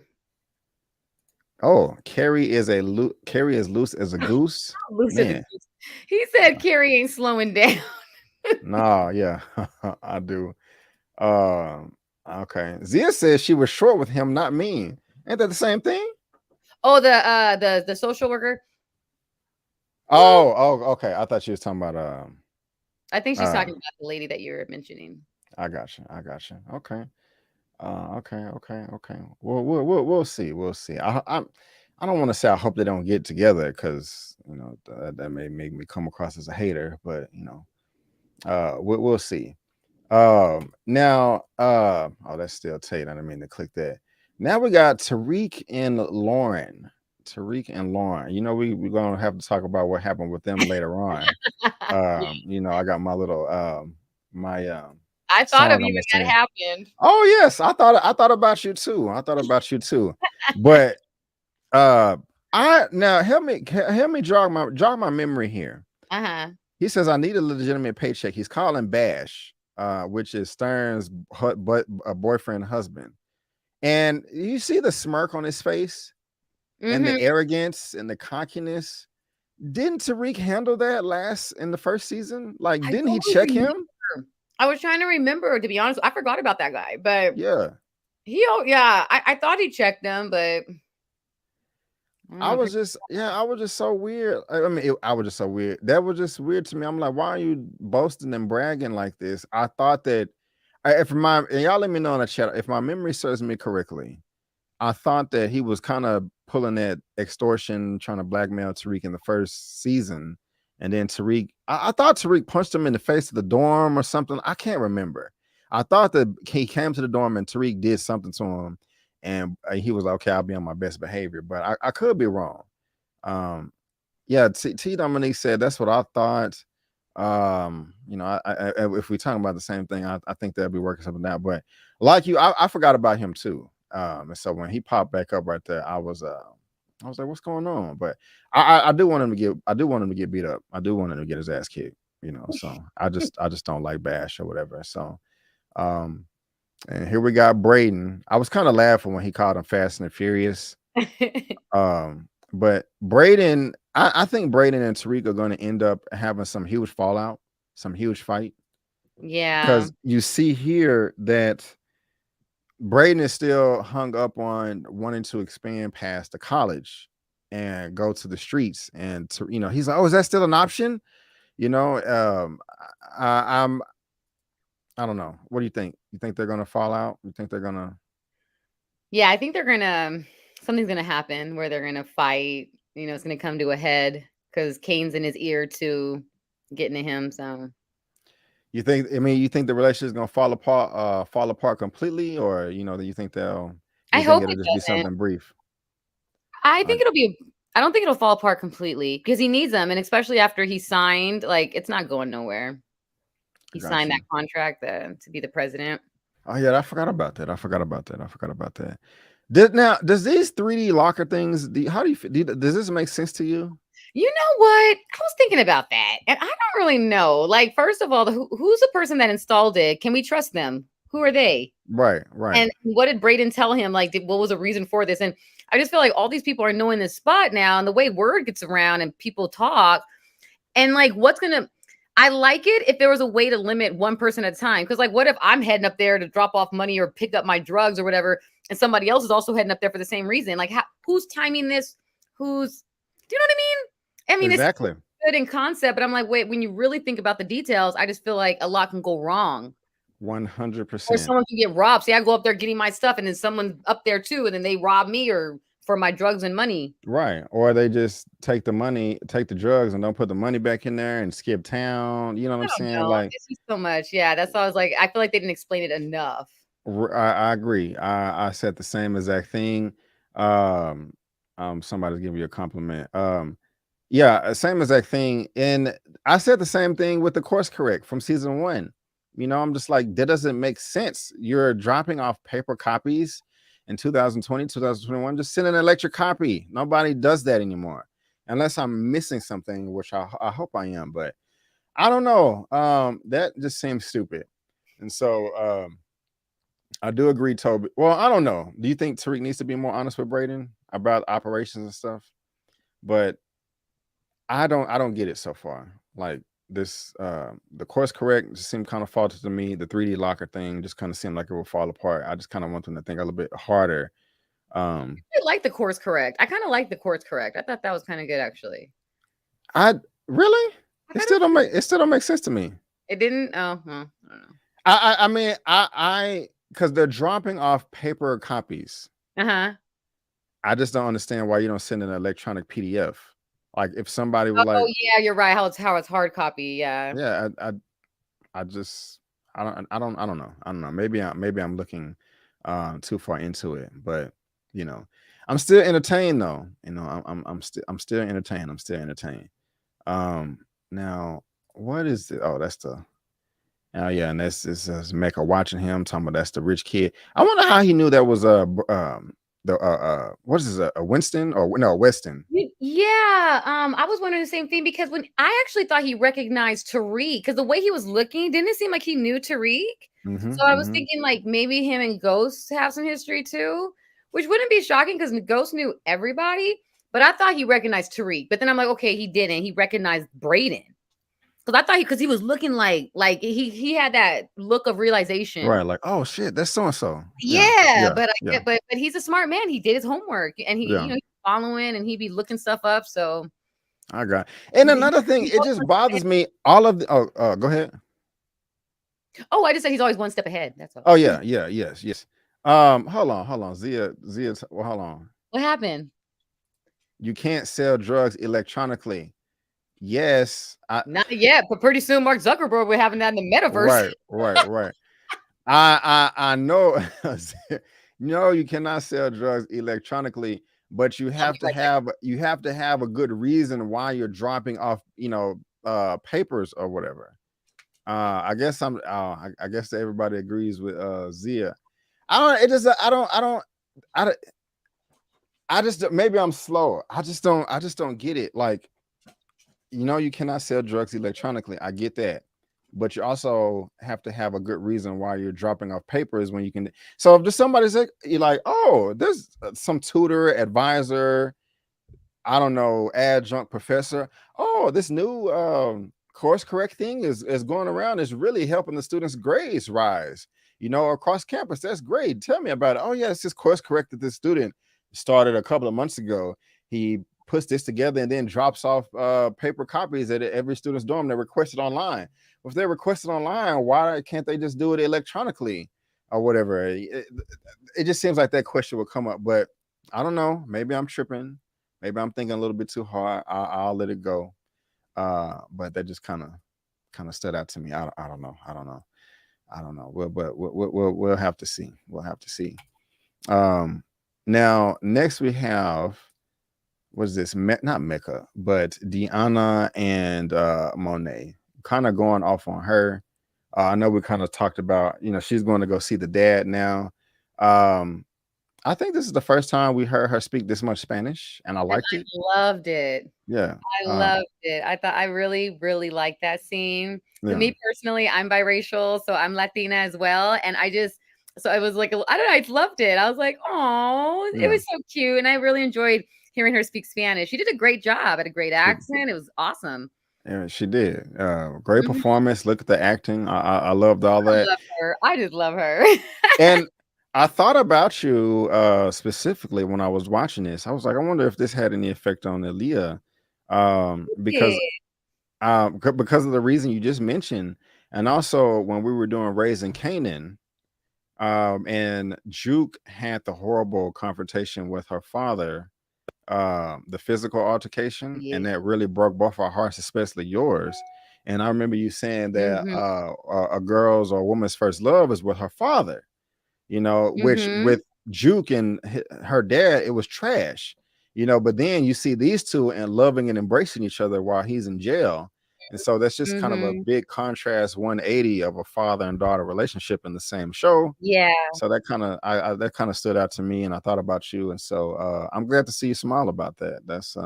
Oh, Carrie is loose as a goose. Loose as a goose. He said Carrie ain't slowing down. No, yeah, I do. Okay. Zia says she was short with him, not mean. Ain't that the same thing? Oh, the social worker. Oh, okay. I thought she was talking about I think she's talking about the lady that you're mentioning. I got you. Okay. Okay. Well, we'll see. I don't want to say I hope they don't get together, because you know that may make me come across as a hater, but you know, we'll see. Now, oh, that's still Tate. I didn't mean to click that. Now we got Tariq and Lauren. You know, we're gonna have to talk about what happened with them later on. You know, I got my little I thought of you when that happened. Oh yes, I thought about you too. But now help me jog my memory here. He says I need a legitimate paycheck. He's calling Bash, which is Stern's boyfriend husband. And you see the smirk on his face, and the arrogance and the cockiness. Didn't Tariq handle that in the first season? Like, didn't he check him? I was trying to remember, to be honest. I forgot about that guy, but yeah, I thought he checked them, but I was just so weird. I mean, I was just so weird. That was just weird to me. I'm like, why are you boasting and bragging like this? I thought that and y'all let me know in the chat if my memory serves me correctly. I thought that he was kind of pulling that extortion, trying to blackmail Tariq in the first season. And then Tariq, I thought Tariq punched him in the face of the dorm or something. I can't remember. I thought that he came to the dorm and Tariq did something to him. And he was like, okay, I'll be on my best behavior. But I could be wrong. Yeah, T Dominique said that's what I thought. You know, if we're talking about the same thing, I think they'll be working something out. But like you, I forgot about him too. And so when he popped back up right there, I was I was like, what's going on? But I do want him to get beat up. I do want him to get his ass kicked. So I just don't like Bash or whatever. So um, and here we got Braden. I was kind of laughing when he called him Fast and Furious. But Braden, I think Braden and Tariq are going to end up having some huge fallout, some huge fight. Yeah. Because you see here that Braden is still hung up on wanting to expand past the college and go to the streets. And he's like, oh, is that still an option? I don't know. What do you think? You think they're gonna fall out? You think they're gonna? Yeah, I think something's gonna happen where they're gonna fight. It's gonna come to a head because Kane's in his ear too, getting to him. So you think? I mean, you think the relationship is gonna fall apart completely, or do you think they'll? I You hope think it it'll just be doesn't. something brief? I think it'll be. I don't think it'll fall apart completely because he needs them, and especially after he signed, like it's not going nowhere. He signed that contract to be the president. Oh yeah, I forgot about that. Does these 3D locker things? How do you? Does this make sense to you? You know what? I was thinking about that, and I don't really know. Like, first of all, who's the person that installed it? Can we trust them? Who are they? Right. And what did Braden tell him? Like, what was the reason for this? And I just feel like all these people are knowing this spot now, and the way word gets around and people talk, and like, I like it if there was a way to limit one person at a time. Because, like, what if I'm heading up there to drop off money or pick up my drugs or whatever, and somebody else is also heading up there for the same reason? Like, who's timing this? Do you know what I mean? I mean, exactly. It's good in concept, but I'm like, wait, when you really think about the details, I just feel like a lot can go wrong. 100%. Or someone can get robbed. See, I go up there getting my stuff, and then someone's up there too, and then they rob me or for my drugs and money. Right. Or they just take the drugs and don't put the money back in there and skip town. You know what I'm saying? Like, it's just so much. Yeah, that's why I was like, I feel like they didn't explain it enough. I agree. I said the same exact thing. Somebody's giving you a compliment. Yeah, same exact thing. And I said the same thing with the course correct from season 1. I'm just like, that doesn't make sense. You're dropping off paper copies in 2020, 2021. Just send an electric copy. Nobody does that anymore, unless I'm missing something, which I hope I am. But I don't know. That just seems stupid. And so I do agree, Toby. Well, I don't know. Do you think Tariq needs to be more honest with Braden about operations and stuff? But I don't get it so far. Like this, the course correct just seemed kind of faulty to me. The 3D locker thing just kind of seemed like it would fall apart. I just kind of want them to think a little bit harder. I like the course correct. I kind of like the course correct. I thought that was kind of good, actually. I really? It still don't make sense to me. It didn't. Oh, well, I don't know. I mean, because they're dropping off paper copies. I just don't understand why you don't send an electronic PDF. Like if somebody would like, yeah, you're right. How it's hard copy. Yeah. Yeah, I don't know. Maybe I'm looking too far into it, but I'm still entertained though. I'm still entertained. Now what is it? Oh, that's the. Oh yeah, and this Mecca watching him talking about that's the rich kid. I wonder how he knew that was what is this, a Winston or no Weston? Yeah, I was wondering the same thing because when I actually thought he recognized Tariq because the way he was looking didn't it seem like he knew Tariq. So I was thinking like maybe him and Ghost have some history too, which wouldn't be shocking because Ghost knew everybody. But I thought he recognized Tariq. But then I'm like, okay, he didn't. He recognized Braden. Because I thought because he was looking like he had that look of realization. Right, like, oh shit, that's so and so. Yeah, but he's a smart man. He did his homework and he he's following and he'd be looking stuff up. So I got. And another thing, it just bothers me. All of the go ahead. Oh, I just said he's always one step ahead. That's all. Oh yeah, yes. Hold on, Zia. Well, hold on. What happened? You can't sell drugs electronically. Yes, not yet, but pretty soon Mark Zuckerberg will be having that in the metaverse. Right. I know. No, you cannot sell drugs electronically, but you have to have a good reason why you're dropping off, papers or whatever. I guess I guess everybody agrees with Zia. I I just maybe I'm slow. I just don't get it. Like, you cannot sell drugs electronically. I get that. But you also have to have a good reason why you're dropping off papers when you can. So if there's somebody's like, you're like, oh, there's some tutor, advisor, I don't know, adjunct professor. Oh, this new course correct thing is going around. Is really helping the students' grades rise. Across campus. That's great. Tell me about it. Oh yeah, it's this course correct that this student started a couple of months ago. He puts this together and then drops off paper copies at every student's dorm. They requested online. If they requested online, why can't they just do it electronically or whatever? It just seems like that question will come up, but I don't know. Maybe I'm tripping. Maybe I'm thinking a little bit too hard. I'll let it go. But that just kind of stood out to me. I don't know. I don't know. We'll have to see. We'll have to see. Now next we have, what is this? Not Mecca, but Deanna and Monet. Kind of going off on her. I know we kind of talked about, she's going to go see the dad now. I think this is the first time we heard her speak this much Spanish, and I liked it. Loved it. Yeah. I loved it. I thought I really, really liked that scene. For Yeah. me personally, I'm biracial, so I'm Latina as well. And so I was like, I don't know, I loved it. I was like, oh, Yeah. it was so cute. And I really enjoyed hearing her speak Spanish. She did a great job, had a great accent. It was awesome. Yeah, she did. Great Mhm. performance. Look at the acting. I loved all I that. love her. I just love her. And I thought about you specifically when I was watching this. I was like, I wonder if this had any effect on Elia, because because of the reason you just mentioned, and also when we were doing Raising Canaan, and Juke had the horrible confrontation with her father, the physical altercation, Yeah. and that really broke both our hearts, especially yours. And I remember you saying that Mhm. a girl's or a woman's first love is with her father, which Mhm. with Juke and her dad, it was trash, but then you see these two and loving and embracing each other while he's in jail. And so that's just kind of a Mhm. big contrast 180 of a father and daughter relationship in the same show. Yeah. So that kind of that kind of stood out to me, and I thought about you, and so I'm glad to see you smile about that. That's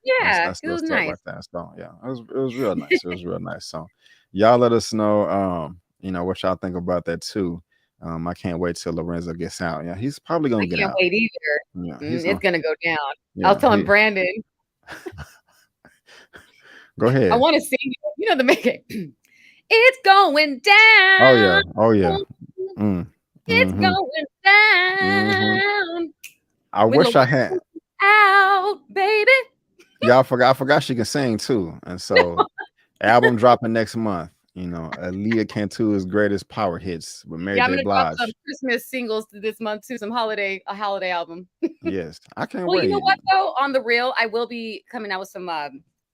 Yeah. that's It was little stuff nice. like that. So yeah, it was real nice. It was real nice. So y'all let us know what y'all think about that too. I can't wait till Lorenzo gets out. Yeah, he's probably I gonna get can't out. wait either. Yeah, he's It's gonna. gonna go down. I was Yeah, telling Brandon, go I ahead. want to sing. You know the make It's going Oh yeah, down. oh yeah. Mm, It's mm-hmm, going mm-hmm. down. I When wish I Lorenzo's had. out, baby. Y'all forgot. I forgot she can sing too, and so album dropping next month. Elia Cantu's greatest power hits with Mary Yeah, I'm J. gonna drop some Blige. Christmas singles this month too. A holiday album. Yes, I can't Well, you know wait. what though? On the real, I will be coming out with some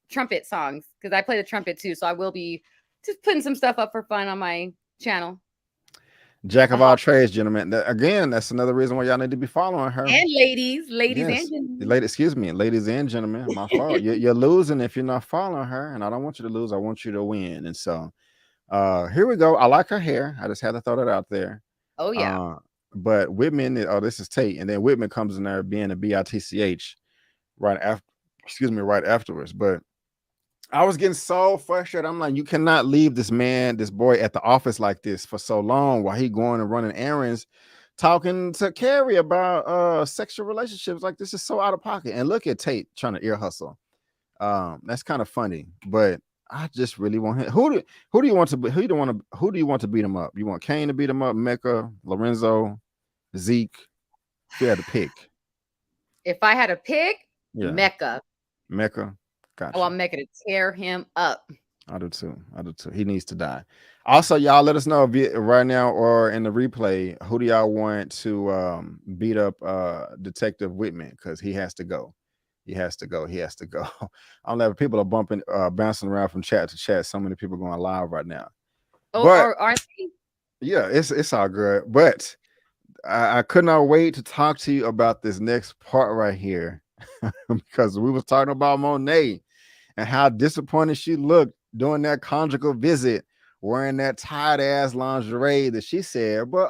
trumpet songs because I play the trumpet too. So I will be just putting some stuff up for fun on my channel. Jack of Uh-huh. all trades, gentlemen. Again, that's another reason why y'all need to be following her. And ladies and Yes, gentlemen. excuse me, ladies and gentlemen. My fault. You're losing if you're not following her, and I don't want you to lose. I want you to win. And so, here we go. I like her hair. I just had to throw that out there. Oh yeah. Uh, but Whitman, oh, this is Tate, and then Whitman comes in there being a bitch right after. Excuse me, right afterwards. But I was getting so frustrated. I'm like, you cannot leave this boy at the office like this for so long while he going and running errands, talking to Carrie about sexual relationships. Like, this is so out of pocket. And look at Tate trying to ear hustle. That's kind of funny, but I just really want him. Who do you want to be? Who do you want to beat him up? You want Kane to beat him up, Mecca, Lorenzo, Zeke? If you had to pick. If I had a pick, Yeah, Mecca. Mecca. I Gotcha. want Mecca to tear him up. I do too. He needs to die. Also, y'all let us know right now or in the replay, who do y'all want to beat up Detective Whitman, because he has to go. He has to go. I'm having people are bouncing around from chat to chat. So many people going live right now. Oh, But are they? yeah, it's all good. But I could not wait to talk to you about this next part right here because we was talking about Monet and how disappointed she looked during that conjugal visit, wearing that tight ass lingerie that she said, but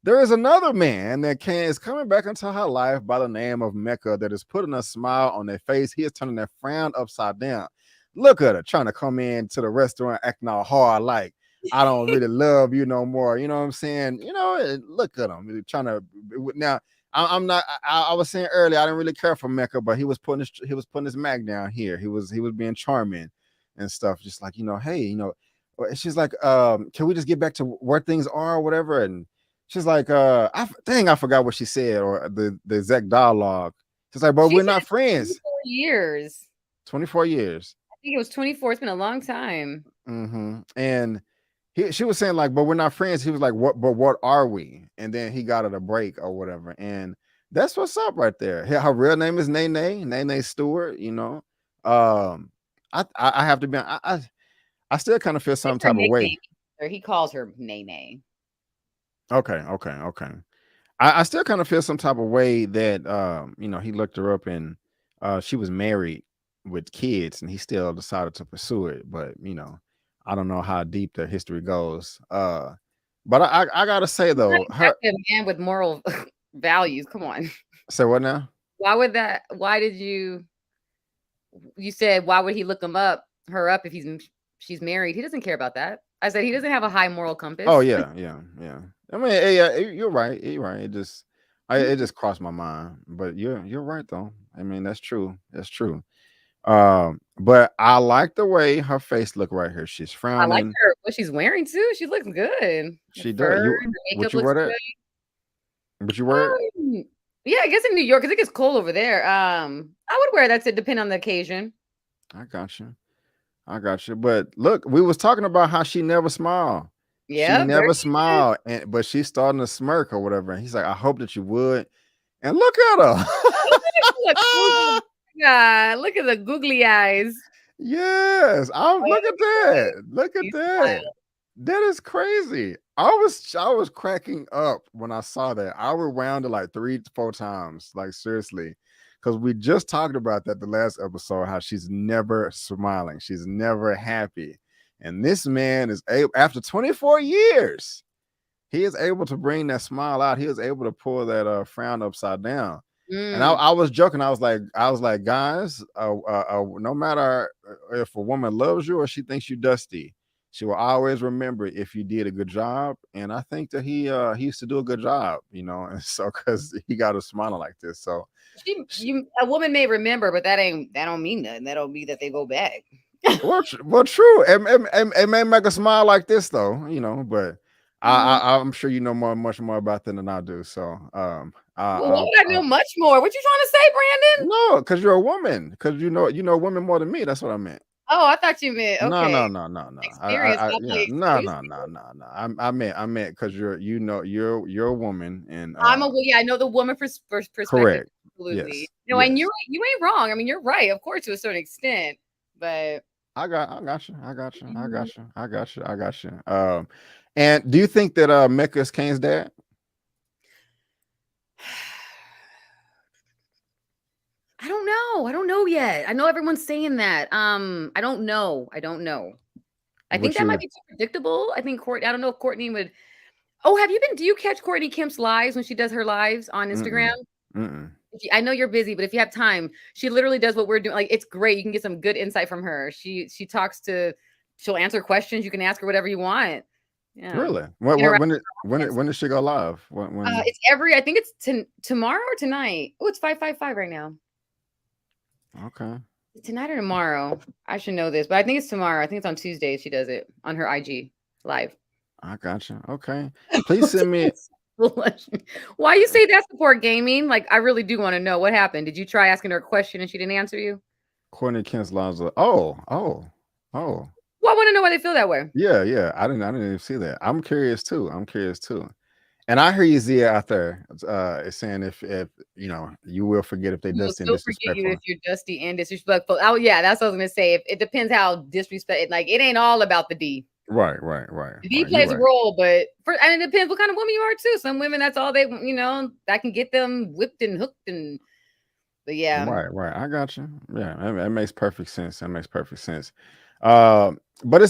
There is another man that is coming back into her life by the name of Mecca that is putting a smile on their face. He is turning their frown upside down. Look at her trying to come in to the restaurant acting all hard, like I don't really love you no more. You know what I'm saying? Look at him trying to. Now I'm not. I was saying earlier I didn't really care for Mecca, but he was putting his mag down here. He was being charming and stuff, just like hey, she's like, can we just get back to where things are or whatever? And she's like, I forgot what she said or the exact dialogue. She's like, but She we're said not friends. 24 years. 24 years. I think it was 24. It's been a long time. And she was saying like, but we're not friends. He was like, what are we? And then he got her a break or whatever. And that's what's up right there. Her real name is Nene Stewart. I have to be. I still kind of feel some type of way. Or he calls her Nene. Okay. I still kind of feel some type of way that he looked her up and she was married with kids and he still decided to pursue it. But I don't know how deep the history goes. But I gotta say though, a man with moral values. Come on. Say what now? Why did you said why would he look her up if she's married? He doesn't care about that. I said he doesn't have a high moral compass. Oh yeah. I mean, you're right. It just crossed my mind. But you're right though. I mean, that's true. But I like the way her face look right here. She's frowning. I like what she's wearing too. She looks good. She does. Would you wear that? Would you wear it? Yeah, I guess in New York because it gets cold over there. I would wear that to depend on the occasion. I got you. But look, we was talking about how she never smiled. Yeah, she never smiled, but she's starting to smirk or whatever. And he's like, I hope that you would. And look at her. God, look at the googly eyes. Yes, look at that. Look at that. That is crazy. I was cracking up when I saw that. I rewound it like 3-4 times, like seriously. Because we just talked about that the last episode, how she's never smiling. She's never happy. And this man is able, after 24 years, he is able to bring that smile out. He was able to pull that frown upside down. And I was joking. I was like, guys, no matter if a woman loves you or she thinks you dusty, she will always remember if you did a good job. And I think that he used to do a good job, and so because he got us smiling like this. So a woman may remember, but that don't mean nothing. That don't mean that they go back. well, true. It may make a smile like this though, but I'm sure you know much more about that than I do. So why would I know much more? What you trying to say, Brandon? No, because you're a woman. Because you know women more than me. That's what I meant. Oh, I thought you meant okay. No. No. I meant because you're a woman, and I know the woman perspective. Correct. Absolutely. Yes. No, yes. And you ain't wrong. I mean, you're right, of course, to a certain extent. But I got you. And do you think that Mecca is Kane's dad? I don't know yet. I know everyone's saying that. I don't know. I think that might be too predictable. I don't know if Courtney would. Oh, do you catch Courtney Kemp's lives when she does her lives on Instagram? I know you're busy, but if you have time, she literally does what we're doing. Like, it's great. You can get some good insight from her. She'll answer questions. You can ask her whatever you want. Yeah. Really? When does she go live? When? It's I think it's tomorrow or tonight. Oh, it's 5:55 right now. Okay. Tonight or tomorrow? I should know this, but I think it's tomorrow. I think it's on Tuesday. She does it on her IG live. I gotcha. Okay. Please send me. Why you say that support gaming? Like, I really do want to know what happened. Did you try asking her a question and she didn't answer you? Courtney Kent's lives. Oh. Well, I want to know why they feel that way. Yeah. I didn't even see that. I'm curious too. And I hear you, Zia, out there is saying if you will forget if they dusty and disrespectful. Forget you if you're dusty and disrespectful. Oh yeah, that's what I was gonna say. It depends how disrespectful. Like, it ain't all about the D. Right. The D plays a role, but and it depends what kind of woman you are too. Some women, that's all they that can get them whipped and hooked but yeah. Right. I got you. Yeah, it makes perfect sense. But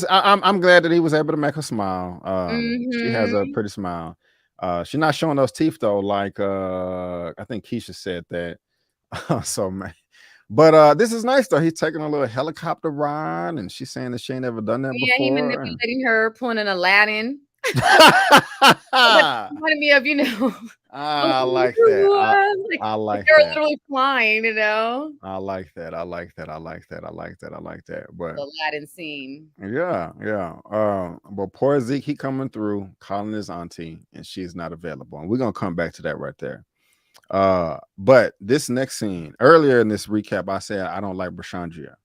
I'm glad that he was able to make her smile. She has a pretty smile. She's not showing those teeth though, like I think Keisha said that. So man. But this is nice though. He's taking a little helicopter ride, and she's saying that she ain't ever done that Yeah, he before. manipulating her, pulling an Aladdin. I Reminded me of, like that. I like they're that. literally flying, I like that. I like that. I like that. I like that. I like that. But the Aladdin scene. yeah, yeah. But poor Zeke, he coming through, calling his auntie, and she's not available. And we're gonna come back to that right there. But this next scene, earlier in this recap, I said I don't like Brashandria.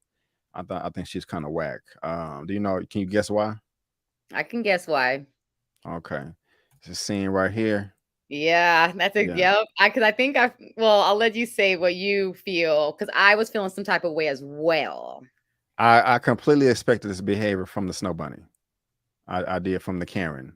I think she's kind of whack. Do you know? Can you guess why? I can guess why. Okay, it's a scene right here. Yeah, that's a Yeah. yep. Well, I'll let you say what you feel because I was feeling some type of way as well. I completely expected this behavior from the Snow Bunny. I did from the Karen,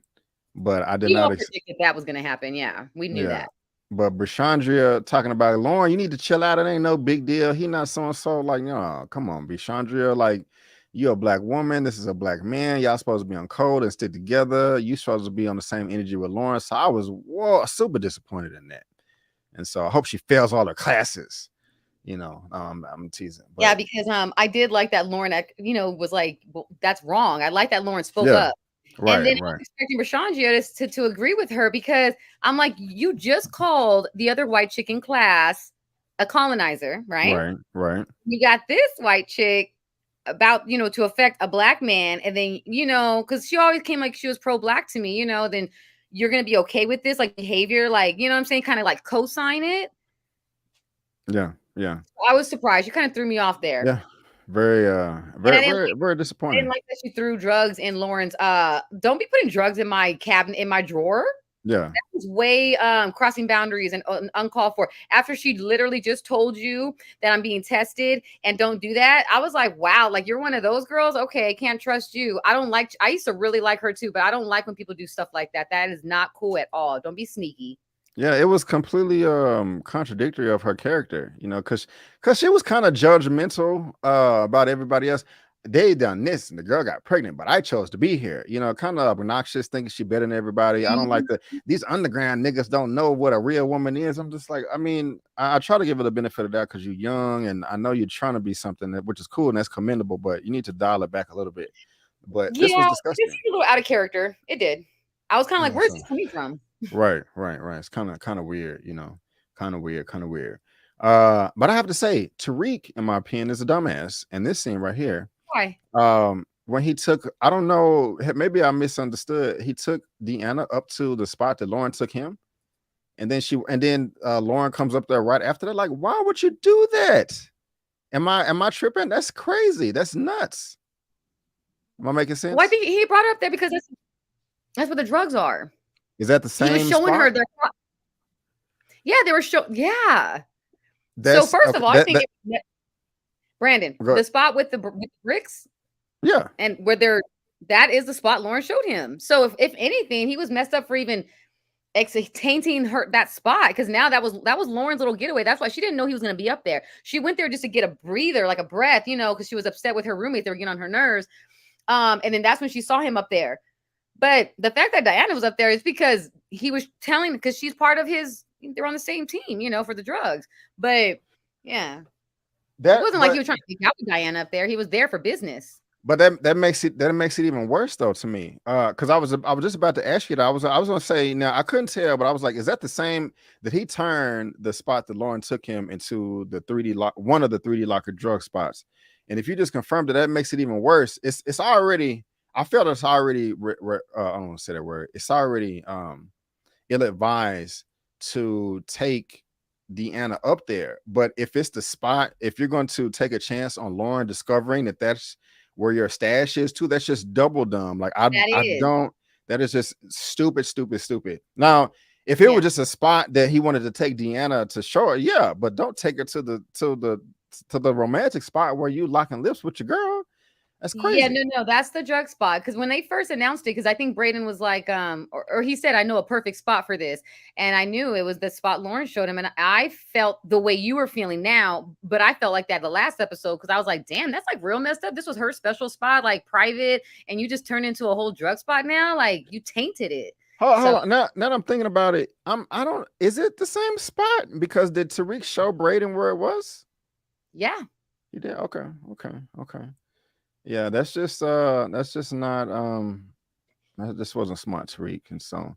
but I did We all not. predicted that was going to happen. Yeah, we knew Yeah. that. But Brashandria talking about Lauren, you need to chill out. It ain't no big deal. He not so and so. Like, no, come on, Brashandria. Like, you're a black woman. This is a black man. Y'all supposed to be on code and stick together. You supposed to be on the same energy with Lauren. So I was super disappointed in that. And so I hope she fails all her classes. I'm teasing. But Yeah, because I did like that Lauren, was like, well, that's wrong. I like that Lauren spoke yeah, up. And then I right, was expecting Brashandria to agree with her because I'm like, you just called the other white chick in class a colonizer, right? right. You got this white chick about, to affect a black man. And then, because she always came like she was pro-black to me, then you're going to be okay with this like behavior, like, you know what I'm saying? Kind of like co-sign it. Yeah. I was surprised. You kind of threw me off there. Yeah. Very disappointing. I didn't like that she threw drugs in Lauren's. Don't be putting drugs in my cabinet, in my drawer. Yeah. That was way crossing boundaries and uncalled for. After she literally just told you that I'm being tested and don't do that, I was like, wow, like you're one of those girls. Okay, I can't trust you. I used to really like her too, but I don't like when people do stuff like that. That is not cool at all. Don't be sneaky. Yeah, it was completely contradictory of her character, because she was kind of judgmental about everybody else. They done this and the girl got pregnant, but I chose to be here. Kind of obnoxious, thinking she better than everybody. I don't like these underground niggas don't know what a real woman is. I'm just like, I mean, I try to give her the benefit of that because you're young and I know you're trying to be something which is cool and that's commendable, but you need to dial it back a little bit. But this was disgusting. This is a little out of character. It did. I was kind of like, where's this coming from? Right. It's kind of weird, kind of weird. But I have to say, Tariq, in my opinion, is a dumbass. And this scene right here, why? When he took, I don't know, maybe I misunderstood. He took Deanna up to the spot that Lauren took him, and then Lauren comes up there right after that. Like, why would you do that? Am I tripping? That's crazy. That's nuts. Am I making sense? Well, I think he brought her up there because that's what the drugs are. Is that the same? He was showing spot? her their. Yeah, they were showing. Yeah. So first of all, I think Brandon, the spot with the bricks. Yeah. And that is the spot Lauren showed him. So if anything, he was messed up for even tainting that spot because now that was Lauren's little getaway. That's why she didn't know he was going to be up there. She went there just to get a breather, like a breath, because she was upset with her roommate. They were getting on her nerves. And then that's when she saw him up there. But the fact that Diana was up there is because he was telling, because she's part of they're on the same team, for the drugs. But yeah, it wasn't like he was trying to take out with Diana up there. He was there for business. But that makes it even worse though to me. Because I was just about to ask you that. I was gonna say, now I couldn't tell, but I was like, is that the same that he turned the spot that Lauren took him into the 3D one of the 3D locker drug spots? And if you just confirmed that makes it even worse. It's already. I felt it's already. I don't want to say that word. It's already ill-advised to take Deanna up there. But if it's the spot, if you're going to take a chance on Lauren discovering that that's where your stash is too, that's just double dumb. Like I don't. That is just stupid. Now, if it was just a spot that he wanted to take Deanna to show her, yeah, but don't take her to the romantic spot where you locking lips with your girl. That's crazy. Yeah, no, that's the drug spot. Because when they first announced it, because I think Braden was like, or he said, I know a perfect spot for this. And I knew it was the spot Lauren showed him. And I felt the way you were feeling now, but I felt like that the last episode because I was like, damn, that's like real messed up. This was her special spot, like private, and you just turned into a whole drug spot now. Like you tainted it. Hold on. Now that I'm thinking about it, I don't. Is it the same spot? Because did Tariq show Braden where it was? Yeah. You did. Okay. Yeah, that's just not that just wasn't smart, Tariq. And so,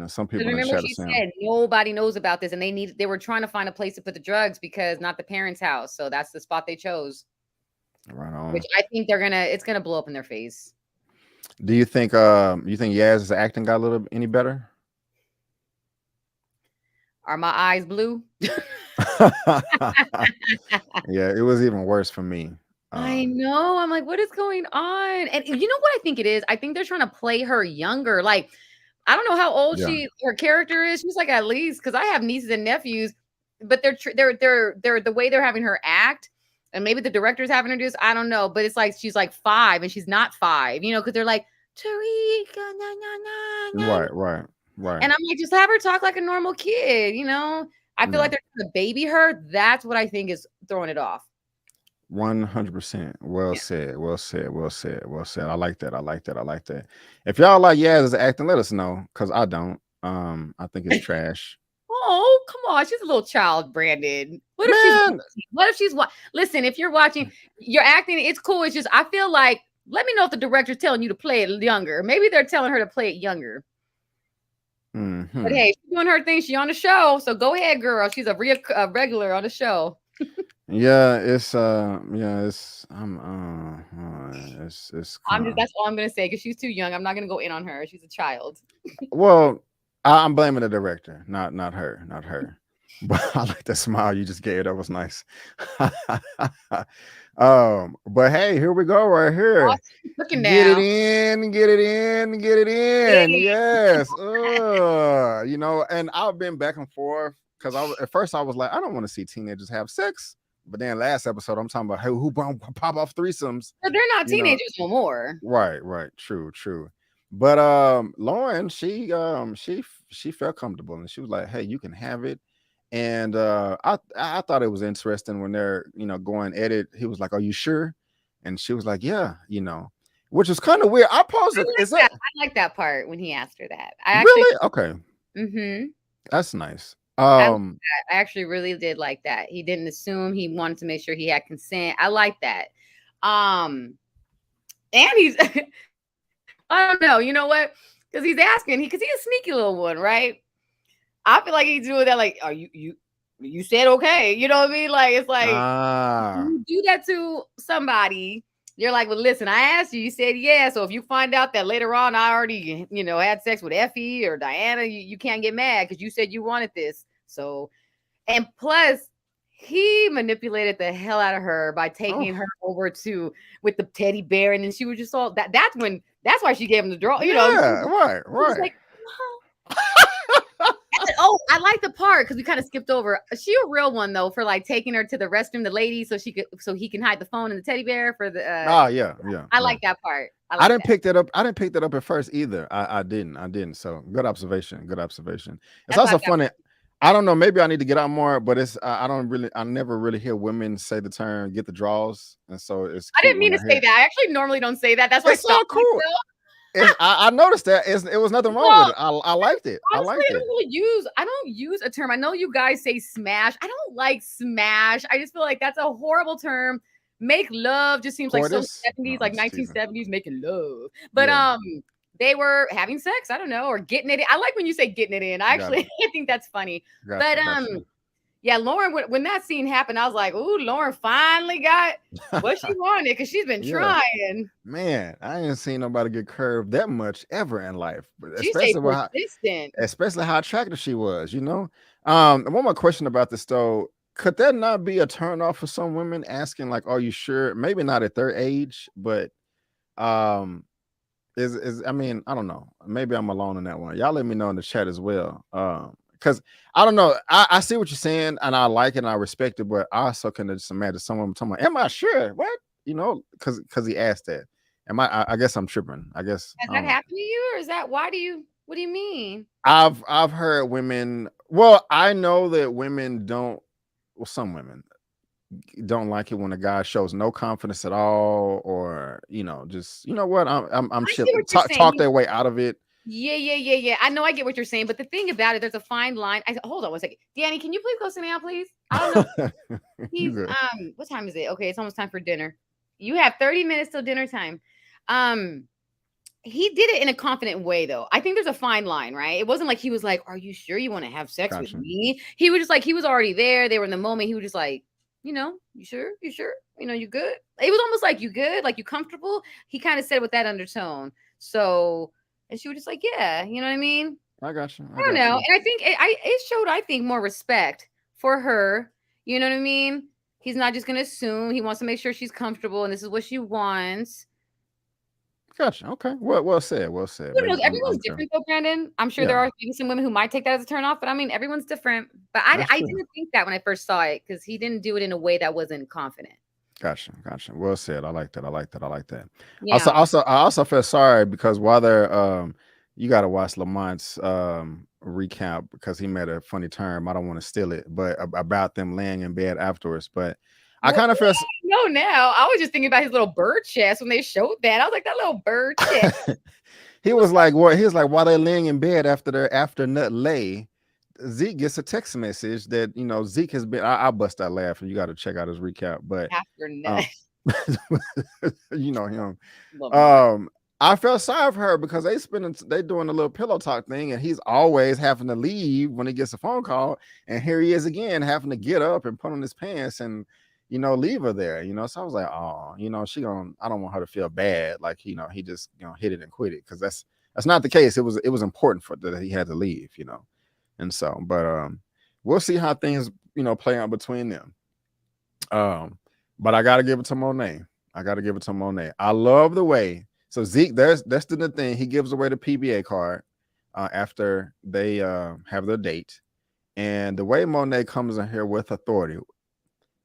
some Because people in the remember, chat are she saying, said nobody knows about this, and they were trying to find a place to put the drugs because not the parents' house. So that's the spot they chose. right on. Which I think it's gonna blow up in their face. Do you think Yaz's acting got a little any better? Are my eyes blue? Yeah, it was even worse for me. I know. I'm like, what is going on? And you know what I think it is? I think they're trying to play her younger. Like, I don't know how old Yeah. her character is. She's like at least because I have nieces and nephews, but they're the way they're having her act, and maybe the director's having her do this. I don't know, but it's like she's like 5 and she's not 5, because they're like Tariq, Right. and I'm like, just have her talk like a normal kid. I feel like they're trying to baby her. That's what I think is throwing it off. 100%. Well said. I like that. If y'all like Yaz's acting, let us know, because I don't. I think it's trash. Oh, come on. She's a little child, Brandon. What if she's listen, if you're watching, you're acting, it's cool. It's just, I feel like, let me know if the director's telling you to play it younger. Maybe they're telling her to play it younger. Mm-hmm. But hey, she's doing her thing. She's on the show. So go ahead, girl. She's a regular on the show. It's that's all I'm gonna say, because she's too young. I'm not gonna go in on her. She's a child. Well, I'm blaming the director, not her. But I like the smile you just gave. That was nice. But hey, here we go right here. Looking get down. it in. Yes. And I've been back and forth because at first I was like, I don't want to see teenagers have sex. But then last episode, I'm talking about, hey, who pop off threesomes? But they're not teenagers no more. Right. True. But Lauren, she felt comfortable and she was like, hey, you can have it. And I thought it was interesting when they're going at it. He was like, are you sure? And she was like, yeah, which was kind of weird. I paused it. I like that part when he asked her that. Really? Okay. Mm-hmm. That's nice. I actually really did like that. He didn't assume. He wanted to make sure he had consent. I like that. And he's I don't know. You know what? Because he's asking, because he's a sneaky little one, right? I feel like he's doing that. Like, are you said okay? You know what I mean? Like, it's like you do that to somebody. You're like, well, listen, I asked you. You said yeah. So if you find out that later on I already, had sex with Effie or Diana, you can't get mad because you said you wanted this. So, and plus, he manipulated the hell out of her by taking her over with the teddy bear, and then she was just all that. That's why she gave him the draw. Right. Like, oh, I like the part because we kind of skipped over. She a real one though for like taking her to the restroom, the lady, so he can hide the phone and the teddy bear for the. Yeah. I like that part. I didn't pick that up. I didn't pick that up at first either. I didn't. So good observation. It's also funny. I don't know. Maybe I need to get out more, but it's I never really hear women say the term "get the draws," and so it's. I didn't mean to say that. I actually normally don't say that. That's why it's so cool. I noticed that it was nothing wrong with it. I liked it. Honestly, I don't use a term. I know you guys say smash. I don't like smash. I just feel like that's a horrible term. Make love just seems like so 70s, like 1970s making love. But they were having sex. I don't know, or getting it in. I like when you say getting it in. I think that's funny. Yeah, Lauren, when that scene happened, I was like, ooh, Lauren finally got what she wanted because she's been trying. Man, I ain't seen nobody get curved that much ever in life. Especially how attractive she was, One more question about this, though. Could that not be a turn off for some women asking, like, are you sure? Maybe not at their age, but I mean, I don't know. Maybe I'm alone in that one. Y'all let me know in the chat as well. Because I don't know. I see what you're saying, and I like it and I respect it, but I also can just imagine someone talking about, am I sure? What? Because he asked that. I guess I'm tripping. I guess. Has that happened to you, or is that what do you mean? I've heard women. Well, I know that women don't. Well, some women don't like it when a guy shows no confidence at all, or just what I'm chill, talk their way out of it. Yeah. I know I get what you're saying, but the thing about it, there's a fine line. Hold on one second. Danny, can you please go sit down, please? I don't know. You He's good? what time is it? Okay, it's almost time for dinner. You have 30 minutes till dinner time. He did it in a confident way though. I think there's a fine line, right? It wasn't like he was like, "Are you sure you want to have sex with Gotcha. me?" He was just like, he was already there. They were in the moment. He was just like, you sure? You sure? You good? It was almost like, you good? Like, you comfortable? He kind of said with that undertone. So, and she was just like, yeah, you know what I mean? I got you. I don't know. And I think it showed, I think, more respect for her. You know what I mean? He's not just going to assume. He wants to make sure she's comfortable and this is what she wants. Gotcha. Okay. Well said. Well said. Who knows? Everyone's different though, Brandon. I'm sure there are maybe some women who might take that as a turn off, but I mean, everyone's different. But I didn't think that when I first saw it because he didn't do it in a way that wasn't confident. Gotcha. Well said. I like that. Yeah. I also feel sorry because while they're you got to watch Lamont's recap because he made a funny term. I don't want to steal it, but about them laying in bed afterwards. But I kind of feel no. Now I was just thinking about his little bird chest when they showed that. I was like, that little bird chest. He was like, while they're laying in bed after their after nut lay, Zeke gets a text message that Zeke has been. I bust out laughing. You got to check out his recap, but after nut, you know him. I felt sorry for her because they doing a little pillow talk thing, and he's always having to leave when he gets a phone call, and here he is again having to get up and put on his pants and leave her there. So I was like, oh, I don't want her to feel bad, like he just hit it and quit it, because that's not the case. It was important for that he had to leave, and so, but we'll see how things play out between them. But I gotta give it to Monet. I love the way. So Zeke, that's the thing. He gives away the PBA card after they have their date, and the way Monet comes in here with authority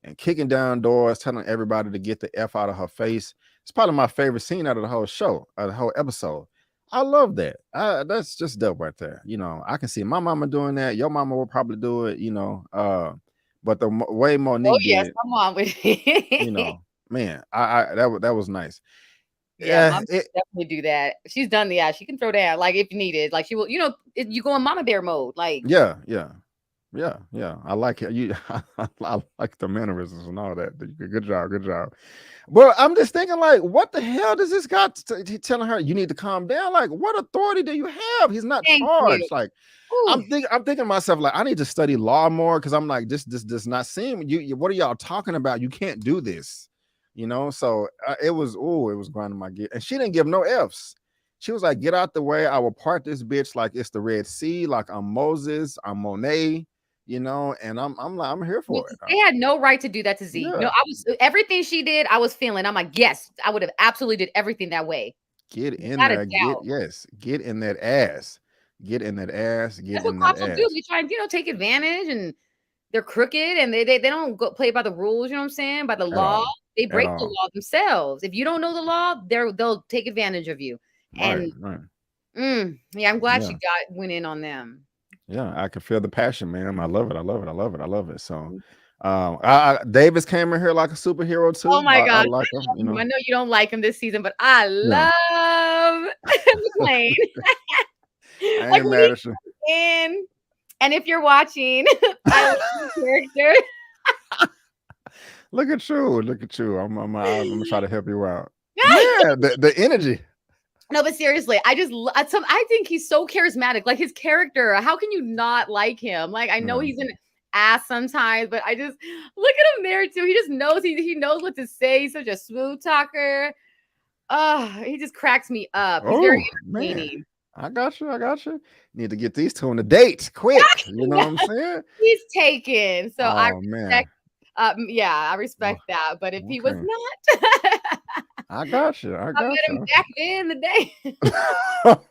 and kicking down doors, telling everybody to get the F out of her face. It's probably my favorite scene out of the whole show, the whole episode. I love that. That's just dope right there. I can see my mama doing that. Your mama will probably do it. But the way Monique did, come on with it. Man, that was nice. Yeah, mom definitely do that. She's done the she can throw down like if needed. Like she will, you go in mama bear mode. Like yeah. I like it. I like the mannerisms and all that. Good job. Well, I'm just thinking, like, what the hell does this guy telling her? You need to calm down. Like, what authority do you have? He's not charged. Like, I'm thinking to myself, like, I need to study law more because I'm like, this does not seem. You what are y'all talking about? You can't do this. So it was grinding my gear, and she didn't give no F's. She was like, get out the way. I will part this bitch like it's the Red Sea, like I'm Moses, I'm Monet. And I'm here for it. They had no right to do that to Zeke. Yeah. No, I was everything she did. I was feeling. I'm like, yes, I would have absolutely did everything that way. Get in there. Get in that ass. Get in that ass. That's what cops will do. They try and take advantage, and they're crooked, and they don't go play by the rules. You know what I'm saying? By the law, they break the law themselves. If you don't know the law, they'll take advantage of you. And yeah, I'm glad she went in on them. Yeah, I can feel the passion, man. I love it. So, Davis came in here like a superhero too. Oh my God, I like him. I know you don't like him this season, but I love McLean. I ain't mad at you. And if you're watching, I love the character. Look at you. I'm gonna try to help you out. Yeah, the energy. No, but seriously, I think he's so charismatic. Like his character, how can you not like him? Like I know he's an ass sometimes, but I just look at him there too. He just knows he knows what to say. He's such a smooth talker. He just cracks me up. He's very entertaining. Man. I got you. Need to get these two on a date quick. You know what I'm saying? He's taken. So I respect that. But if he was not, I got you. I met him back in the day.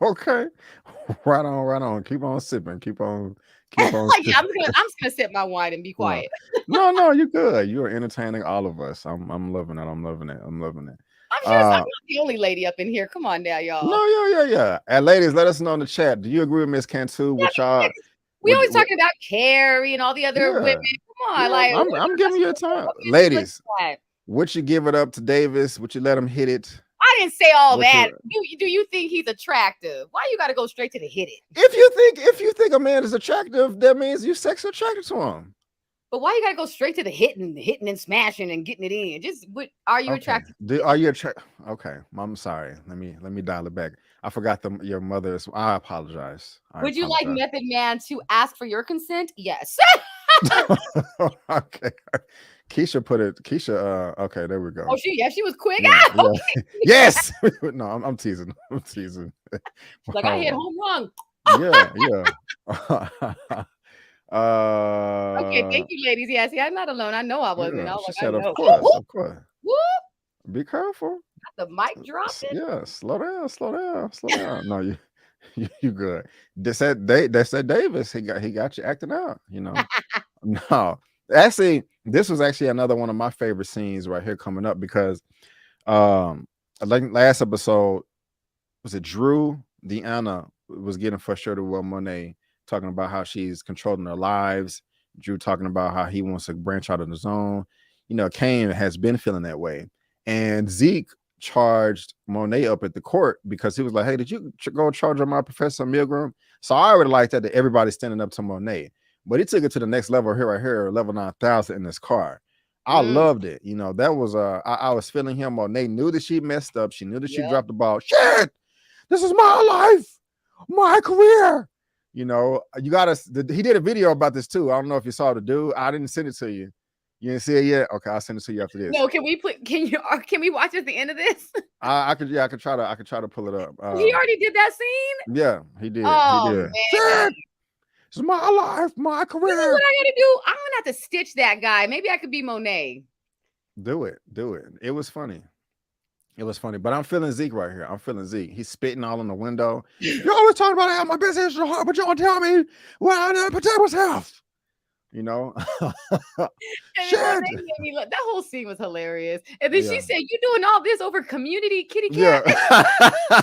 Okay. Right on. Keep on sipping. Keep on. I'm just gonna sip my wine and be quiet. No, you're good. You are entertaining all of us. I'm loving it. I'm loving it. I'm sure I'm not the only lady up in here. Come on now, y'all. No, yeah. And ladies, let us know in the chat. Do you agree with Miss Cantu? We always talking about Carrie and all the other women. Come on, I'm giving you a time. Ladies, would you give it up to Davis? Would you let him hit it? I didn't say all What that. you- Do you think he's attractive? Why you got to go straight to the hit it? If you think a man is attractive, that means you sexually attracted to him. But why you got to go straight to the hitting and smashing and getting it in? Just what are you Okay. attracted? Are you attracted? Okay, I'm sorry. Let me dial it back. I forgot your mother's. I apologize. Would you like Method Man to ask for your consent? Yes. Okay. Keisha put it. Keisha. Okay, there we go. Oh, she was quick. Yeah, Ah, yeah. okay. Yes. No, I'm teasing. I'm teasing. Like I hit home run. Yeah. Okay, thank you, ladies. Yeah, see, I'm not alone. I know I wasn't. Yeah, I was she like, said, I know. of course. Woo! Be careful. The mic dropped it. Yeah, slow down. No, you good. They said Davis. He got you acting out. You know. No, actually, this was actually another one of my favorite scenes right here coming up because, like last episode, was it Drew? Deanna was getting frustrated with Monet, talking about how she's controlling their lives. Drew talking about how he wants to branch out of the zone. You know, Kane has been feeling that way. And Zeke charged Monet up at the court because he was like, hey, did you go charge on my Professor Milgram? So I already like that everybody's standing up to Monet. But he took it to the next level right here, level 9,000 in this car. I loved it. You know, that was I was feeling him. Monet knew that she messed up. She knew that she dropped the ball. Shit, this is my life, my career. You know, you gotta. He did a video about this too. I don't know if you saw the dude. I didn't send it to you. You didn't see it yet? Okay, I'll send it to you after this. No, can we can we watch at the end of this? I could try to pull it up. He already did that scene? Yeah, he did. Oh, he did. man. Shit, it's my life, my career. This is what I gotta do. I'm gonna have to stitch that guy. Maybe I could be Monet. Do it. It was funny. But I'm feeling Zeke right here. I'm feeling Zeke. He's spitting all in the window. You always talking about how my business is hard, but you don't tell me what I didn't protect myself. You know? Shit. That whole scene was hilarious. And then she said, "You doing all this over community kitty cat?" Yeah.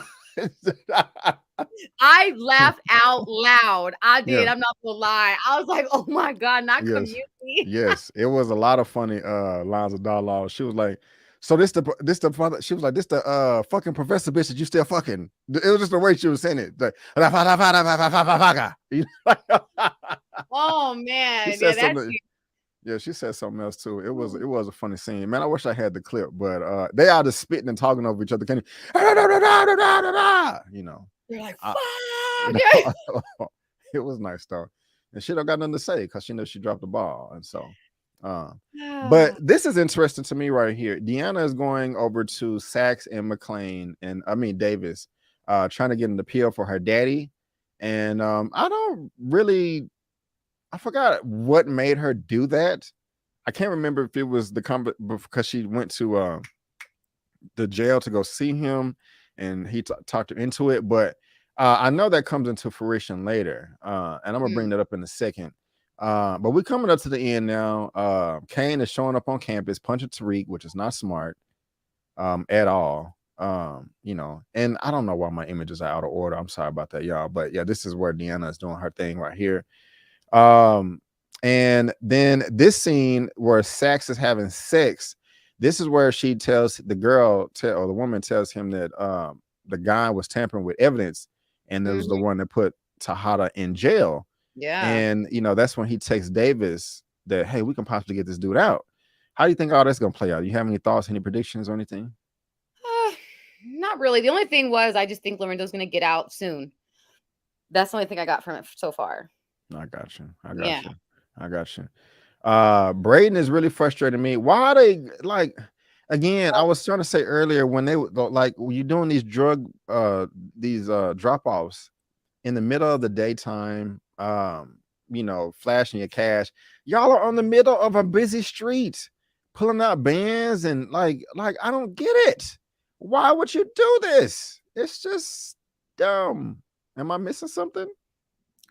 I laughed out loud. I did. Yeah. I'm not gonna lie. I was like, "Oh my god, not community." Yes, it was a lot of funny lines of dialogue. She was like, "So this the she was like, this the fucking professor bitch that you still fucking." It was just the way she was saying it. Like, oh man, she said something else too. It was a funny scene. Man, I wish I had the clip, but they are just spitting and talking over each other. Can you know? They're like, fuck. It was nice though. And she don't got nothing to say because she knows she dropped the ball. And so but this is interesting to me right here. Deanna is going over to Sachs and McLean, and I mean Davis, trying to get an appeal for her daddy. And I forgot what made her do that. I can't remember if it was because she went to the jail to go see him and he talked her into it, but I know that comes into fruition later, and I'm gonna bring that up in a second. But we're coming up to the end now. Kane is showing up on campus, punching Tariq, which is not smart at all. You know, and I don't know why my images are out of order. I'm sorry about that, y'all. But yeah, this is where Deanna is doing her thing right here. And then this scene where Sachs is having sex, this is where she tells the woman tells him that the guy was tampering with evidence, and it was the one that put Tahada in jail. Yeah. And you know, that's when he texts Davis that, hey, we can possibly get this dude out. How do you think all that's gonna play out? You have any thoughts, any predictions or anything? Not really. The only thing was I just think Lorenzo's gonna get out soon. That's the only thing I got from it so far. I got you. Braden is really frustrating me. Why are they like, again, I was trying to say earlier when they would go, like, when you're doing these drop offs in the middle of the daytime, you know, flashing your cash, y'all are on the middle of a busy street pulling out bands and like I don't get it. Why would you do this? It's just dumb. Am I missing something?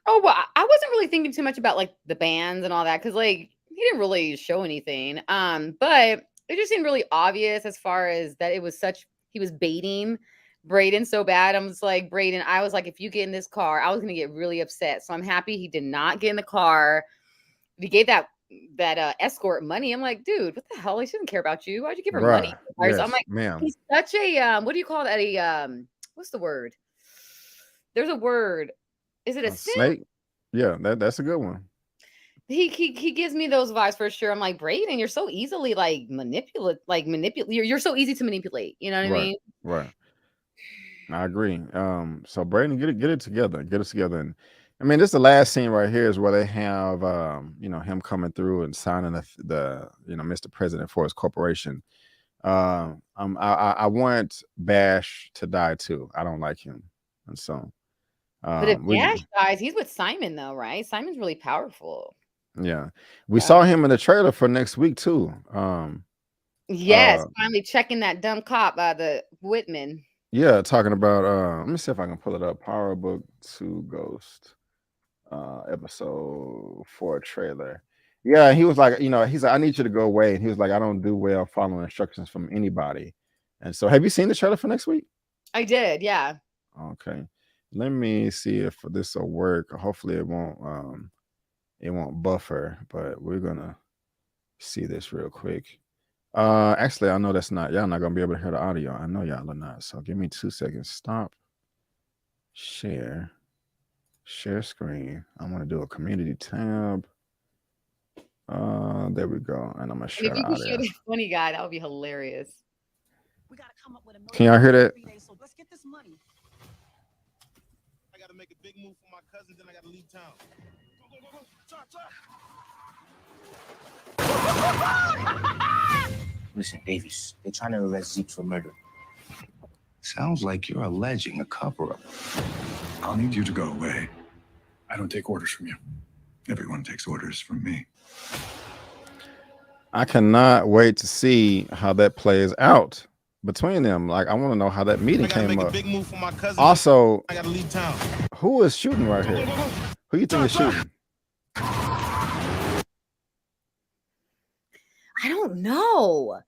Oh, well, I wasn't really thinking too much about like the bands and all that because like he didn't really show anything. But it just seemed really obvious as far as that it was he was baiting Braden so bad. I'm just like, Braden, I was like, if you get in this car, I was gonna get really upset. So I'm happy he did not get in the car. He gave that escort money. I'm like, dude, what the hell? He shouldn't care about you. Why'd you give her money? Right. So I'm Yes, like, ma'am. he's such a what do you call that? What's the word? There's a word. Is it a A simp? snake. Yeah, that's a good one. He gives me those vibes for sure. I'm like, Brayden, you're so easily like manipulate. You're so easy to manipulate. You know what I Right. mean? Right. I agree. So Braden, get it together. Get it together. And I mean, this is the last scene right here is where they have him coming through and signing the Mr. President for his corporation. I want Bash to die too. I don't like him. And so But if we Dash dies, he's with Simon though, right? Simon's really powerful. yeah. We saw him in the trailer for next week too. Yes, finally checking that dumb cop, the Whitman. Yeah, talking about let me see if I can pull it up. Power Book 2 Ghost episode 4 trailer. Yeah, he was like, he's like, I need you to go away. And he was like, I don't do well following instructions from anybody. And so have you seen the trailer for next week? I did, yeah. Okay. Let me see if this will work. Hopefully it won't buffer, but we're gonna see this real quick. Actually, I know that's not y'all not gonna be able to hear the audio. I know y'all are not. So give me 2 seconds. Stop. Share screen. I'm gonna do a community tab. There we go. And I'm gonna And share if the you could show audio. that funny guy, that would be hilarious. We gotta come up with a Can y'all hear that? So let's get this money. I gotta make a big move for my cousin, then I gotta leave town. Go. Talk. Listen, Davies, they're trying to arrest Zeke for murder. Sounds like you're alleging a cover-up. I'll need you to go away. I don't take orders from you. Everyone takes orders from me. I cannot wait to see how that plays out between them. Like, I want to know how that meeting I gotta came make up. a big move for my cousin. Also, I gotta leave town. who is shooting right here? Who you think is shooting? I don't know.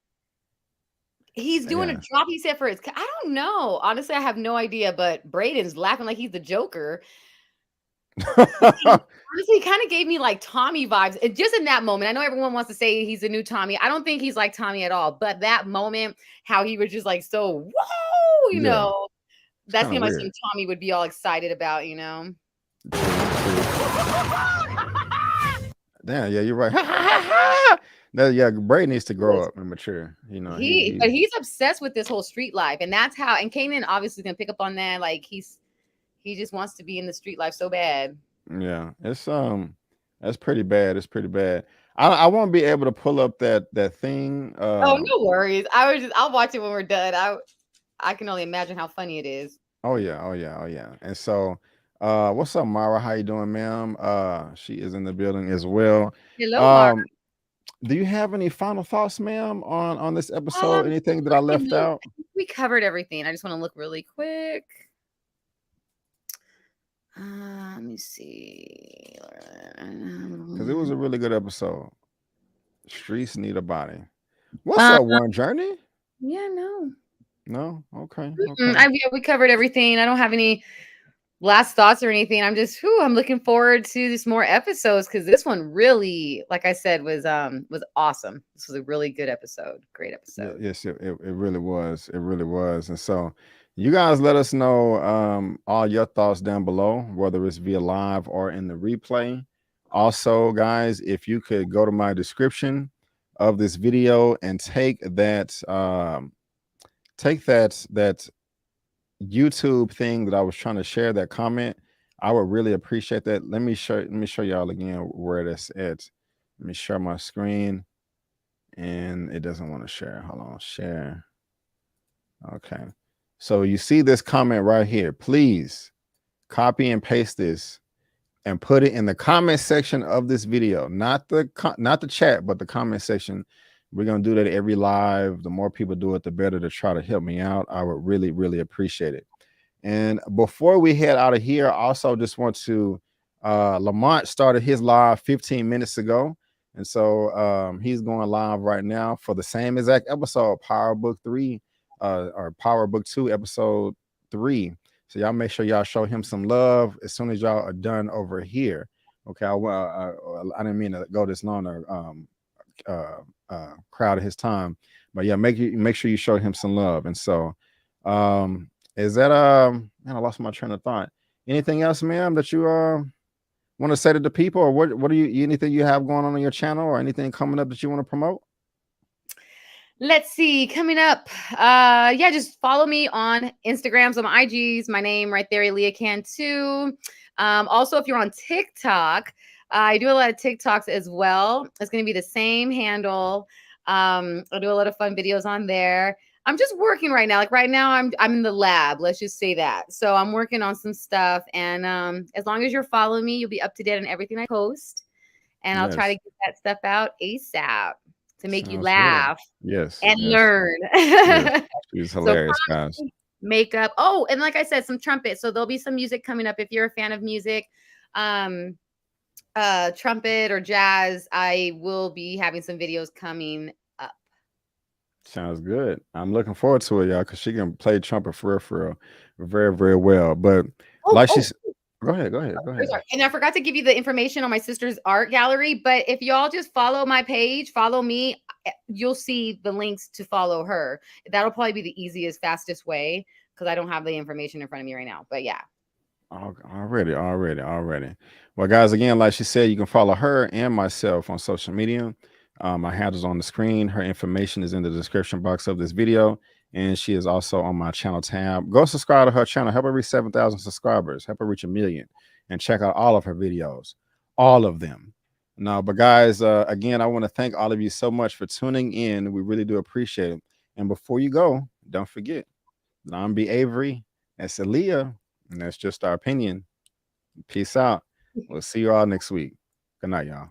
He's doing Yeah. a drop. He said for his. I don't know. Honestly, I have no idea. But Braden's laughing like he's the Joker. Honestly, he kind of gave me like Tommy vibes. And just in that moment, I know everyone wants to say he's the new Tommy. I don't think he's like Tommy at all. But that moment, how he was just like so whoa, you Yeah. know, that's kinda him. I weird. think Tommy would be all excited about, you know. Damn, yeah, you're right. Yeah, Bray needs to grow up and mature. You know, But he's obsessed with this whole street life, and that's how. And Kanan obviously gonna pick up on that. Like he just wants to be in the street life so bad. yeah, it's that's pretty bad. It's pretty bad. I won't be able to pull up that thing. Oh, no worries. I'll watch it when we're done. I can only imagine how funny it is. Oh yeah. And so, what's up, Mara? How you doing, ma'am? She is in the building as well. Hello, Mara. Do you have any final thoughts, ma'am, on this episode? Anything that I left out? We covered everything. I just want to look really quick. Let me see. Because it was a really good episode. Streets need a body. What's up, One Journey? Yeah, No? Okay. We covered everything. I don't have any last thoughts or anything. I'm just I'm looking forward to this more episodes because this one really, like I said, was awesome. This was a really good episode. Great episode. Yes, it really was. It really was. And so you guys let us know all your thoughts down below, whether it's via live or in the replay. Also, guys, if you could go to my description of this video and take that YouTube thing that I was trying to share, that comment, I would really appreciate that. Let me show y'all again where that's at. Let me share my screen, and it doesn't want to share. Hold on, share. Okay, so you see this comment right here. Please copy and paste this and put it in the comment section of this video, not the chat, but the comment section. We're going to do that every live. The more people do it, the better, to try to help me out. I would really, really appreciate it. And before we head out of here, I also just want to, Lamont started his live 15 minutes ago. And so he's going live right now for the same exact episode, Power Book 3, or Power Book 2, episode 3. So y'all make sure y'all show him some love as soon as y'all are done over here. Okay, I didn't mean to go this long or crowd of his time, but yeah, make sure you show him some love. And so, is that man, I lost my train of thought. Anything else, ma'am, that you want to say to the people, or what do you anything you have going on your channel, or anything coming up that you want to promote? Let's see, coming up. Yeah, just follow me on Instagram. So my IG's my name right there, Elia Cantu. Also, if you're on TikTok, I do a lot of TikToks as well. It's going to be the same handle. I do a lot of fun videos on there. I'm just working right now. Like right now, I'm in the lab. Let's just say that. So I'm working on some stuff, and as long as you're following me, you'll be up to date on everything I post, and I'll try to Yes, get that stuff out ASAP to make you sounds good. laugh Yes, and yes, learn. yes. She's So hilarious, guys. makeup. Oh, and like I said, some trumpet. So there'll be some music coming up. If you're a fan of music, trumpet or jazz, I will be having some videos coming up. Sounds good. I'm looking forward to it, y'all, because she can play trumpet for real, very, very well. But like Oh, she's, go ahead, go ahead, go ahead. sorry. And I forgot to give you the information on my sister's art gallery. But if y'all just follow my page, follow me, you'll see the links to follow her. That'll probably be the easiest, fastest way because I don't have the information in front of me right now. But yeah. Already. Well, guys, again, like she said, you can follow her and myself on social media. My handle's on the screen. Her information is in the description box of this video, and she is also on my channel tab. Go subscribe to her channel. Help her reach 7,000 subscribers. Help her reach 1 million, and check out all of her videos, all of them. No, but guys, again, I want to thank all of you so much for tuning in. We really do appreciate it. And before you go, don't forget, Lon B. Avery, that's Elia, and that's just our opinion. Peace out. We'll see you all next week. Good night, y'all.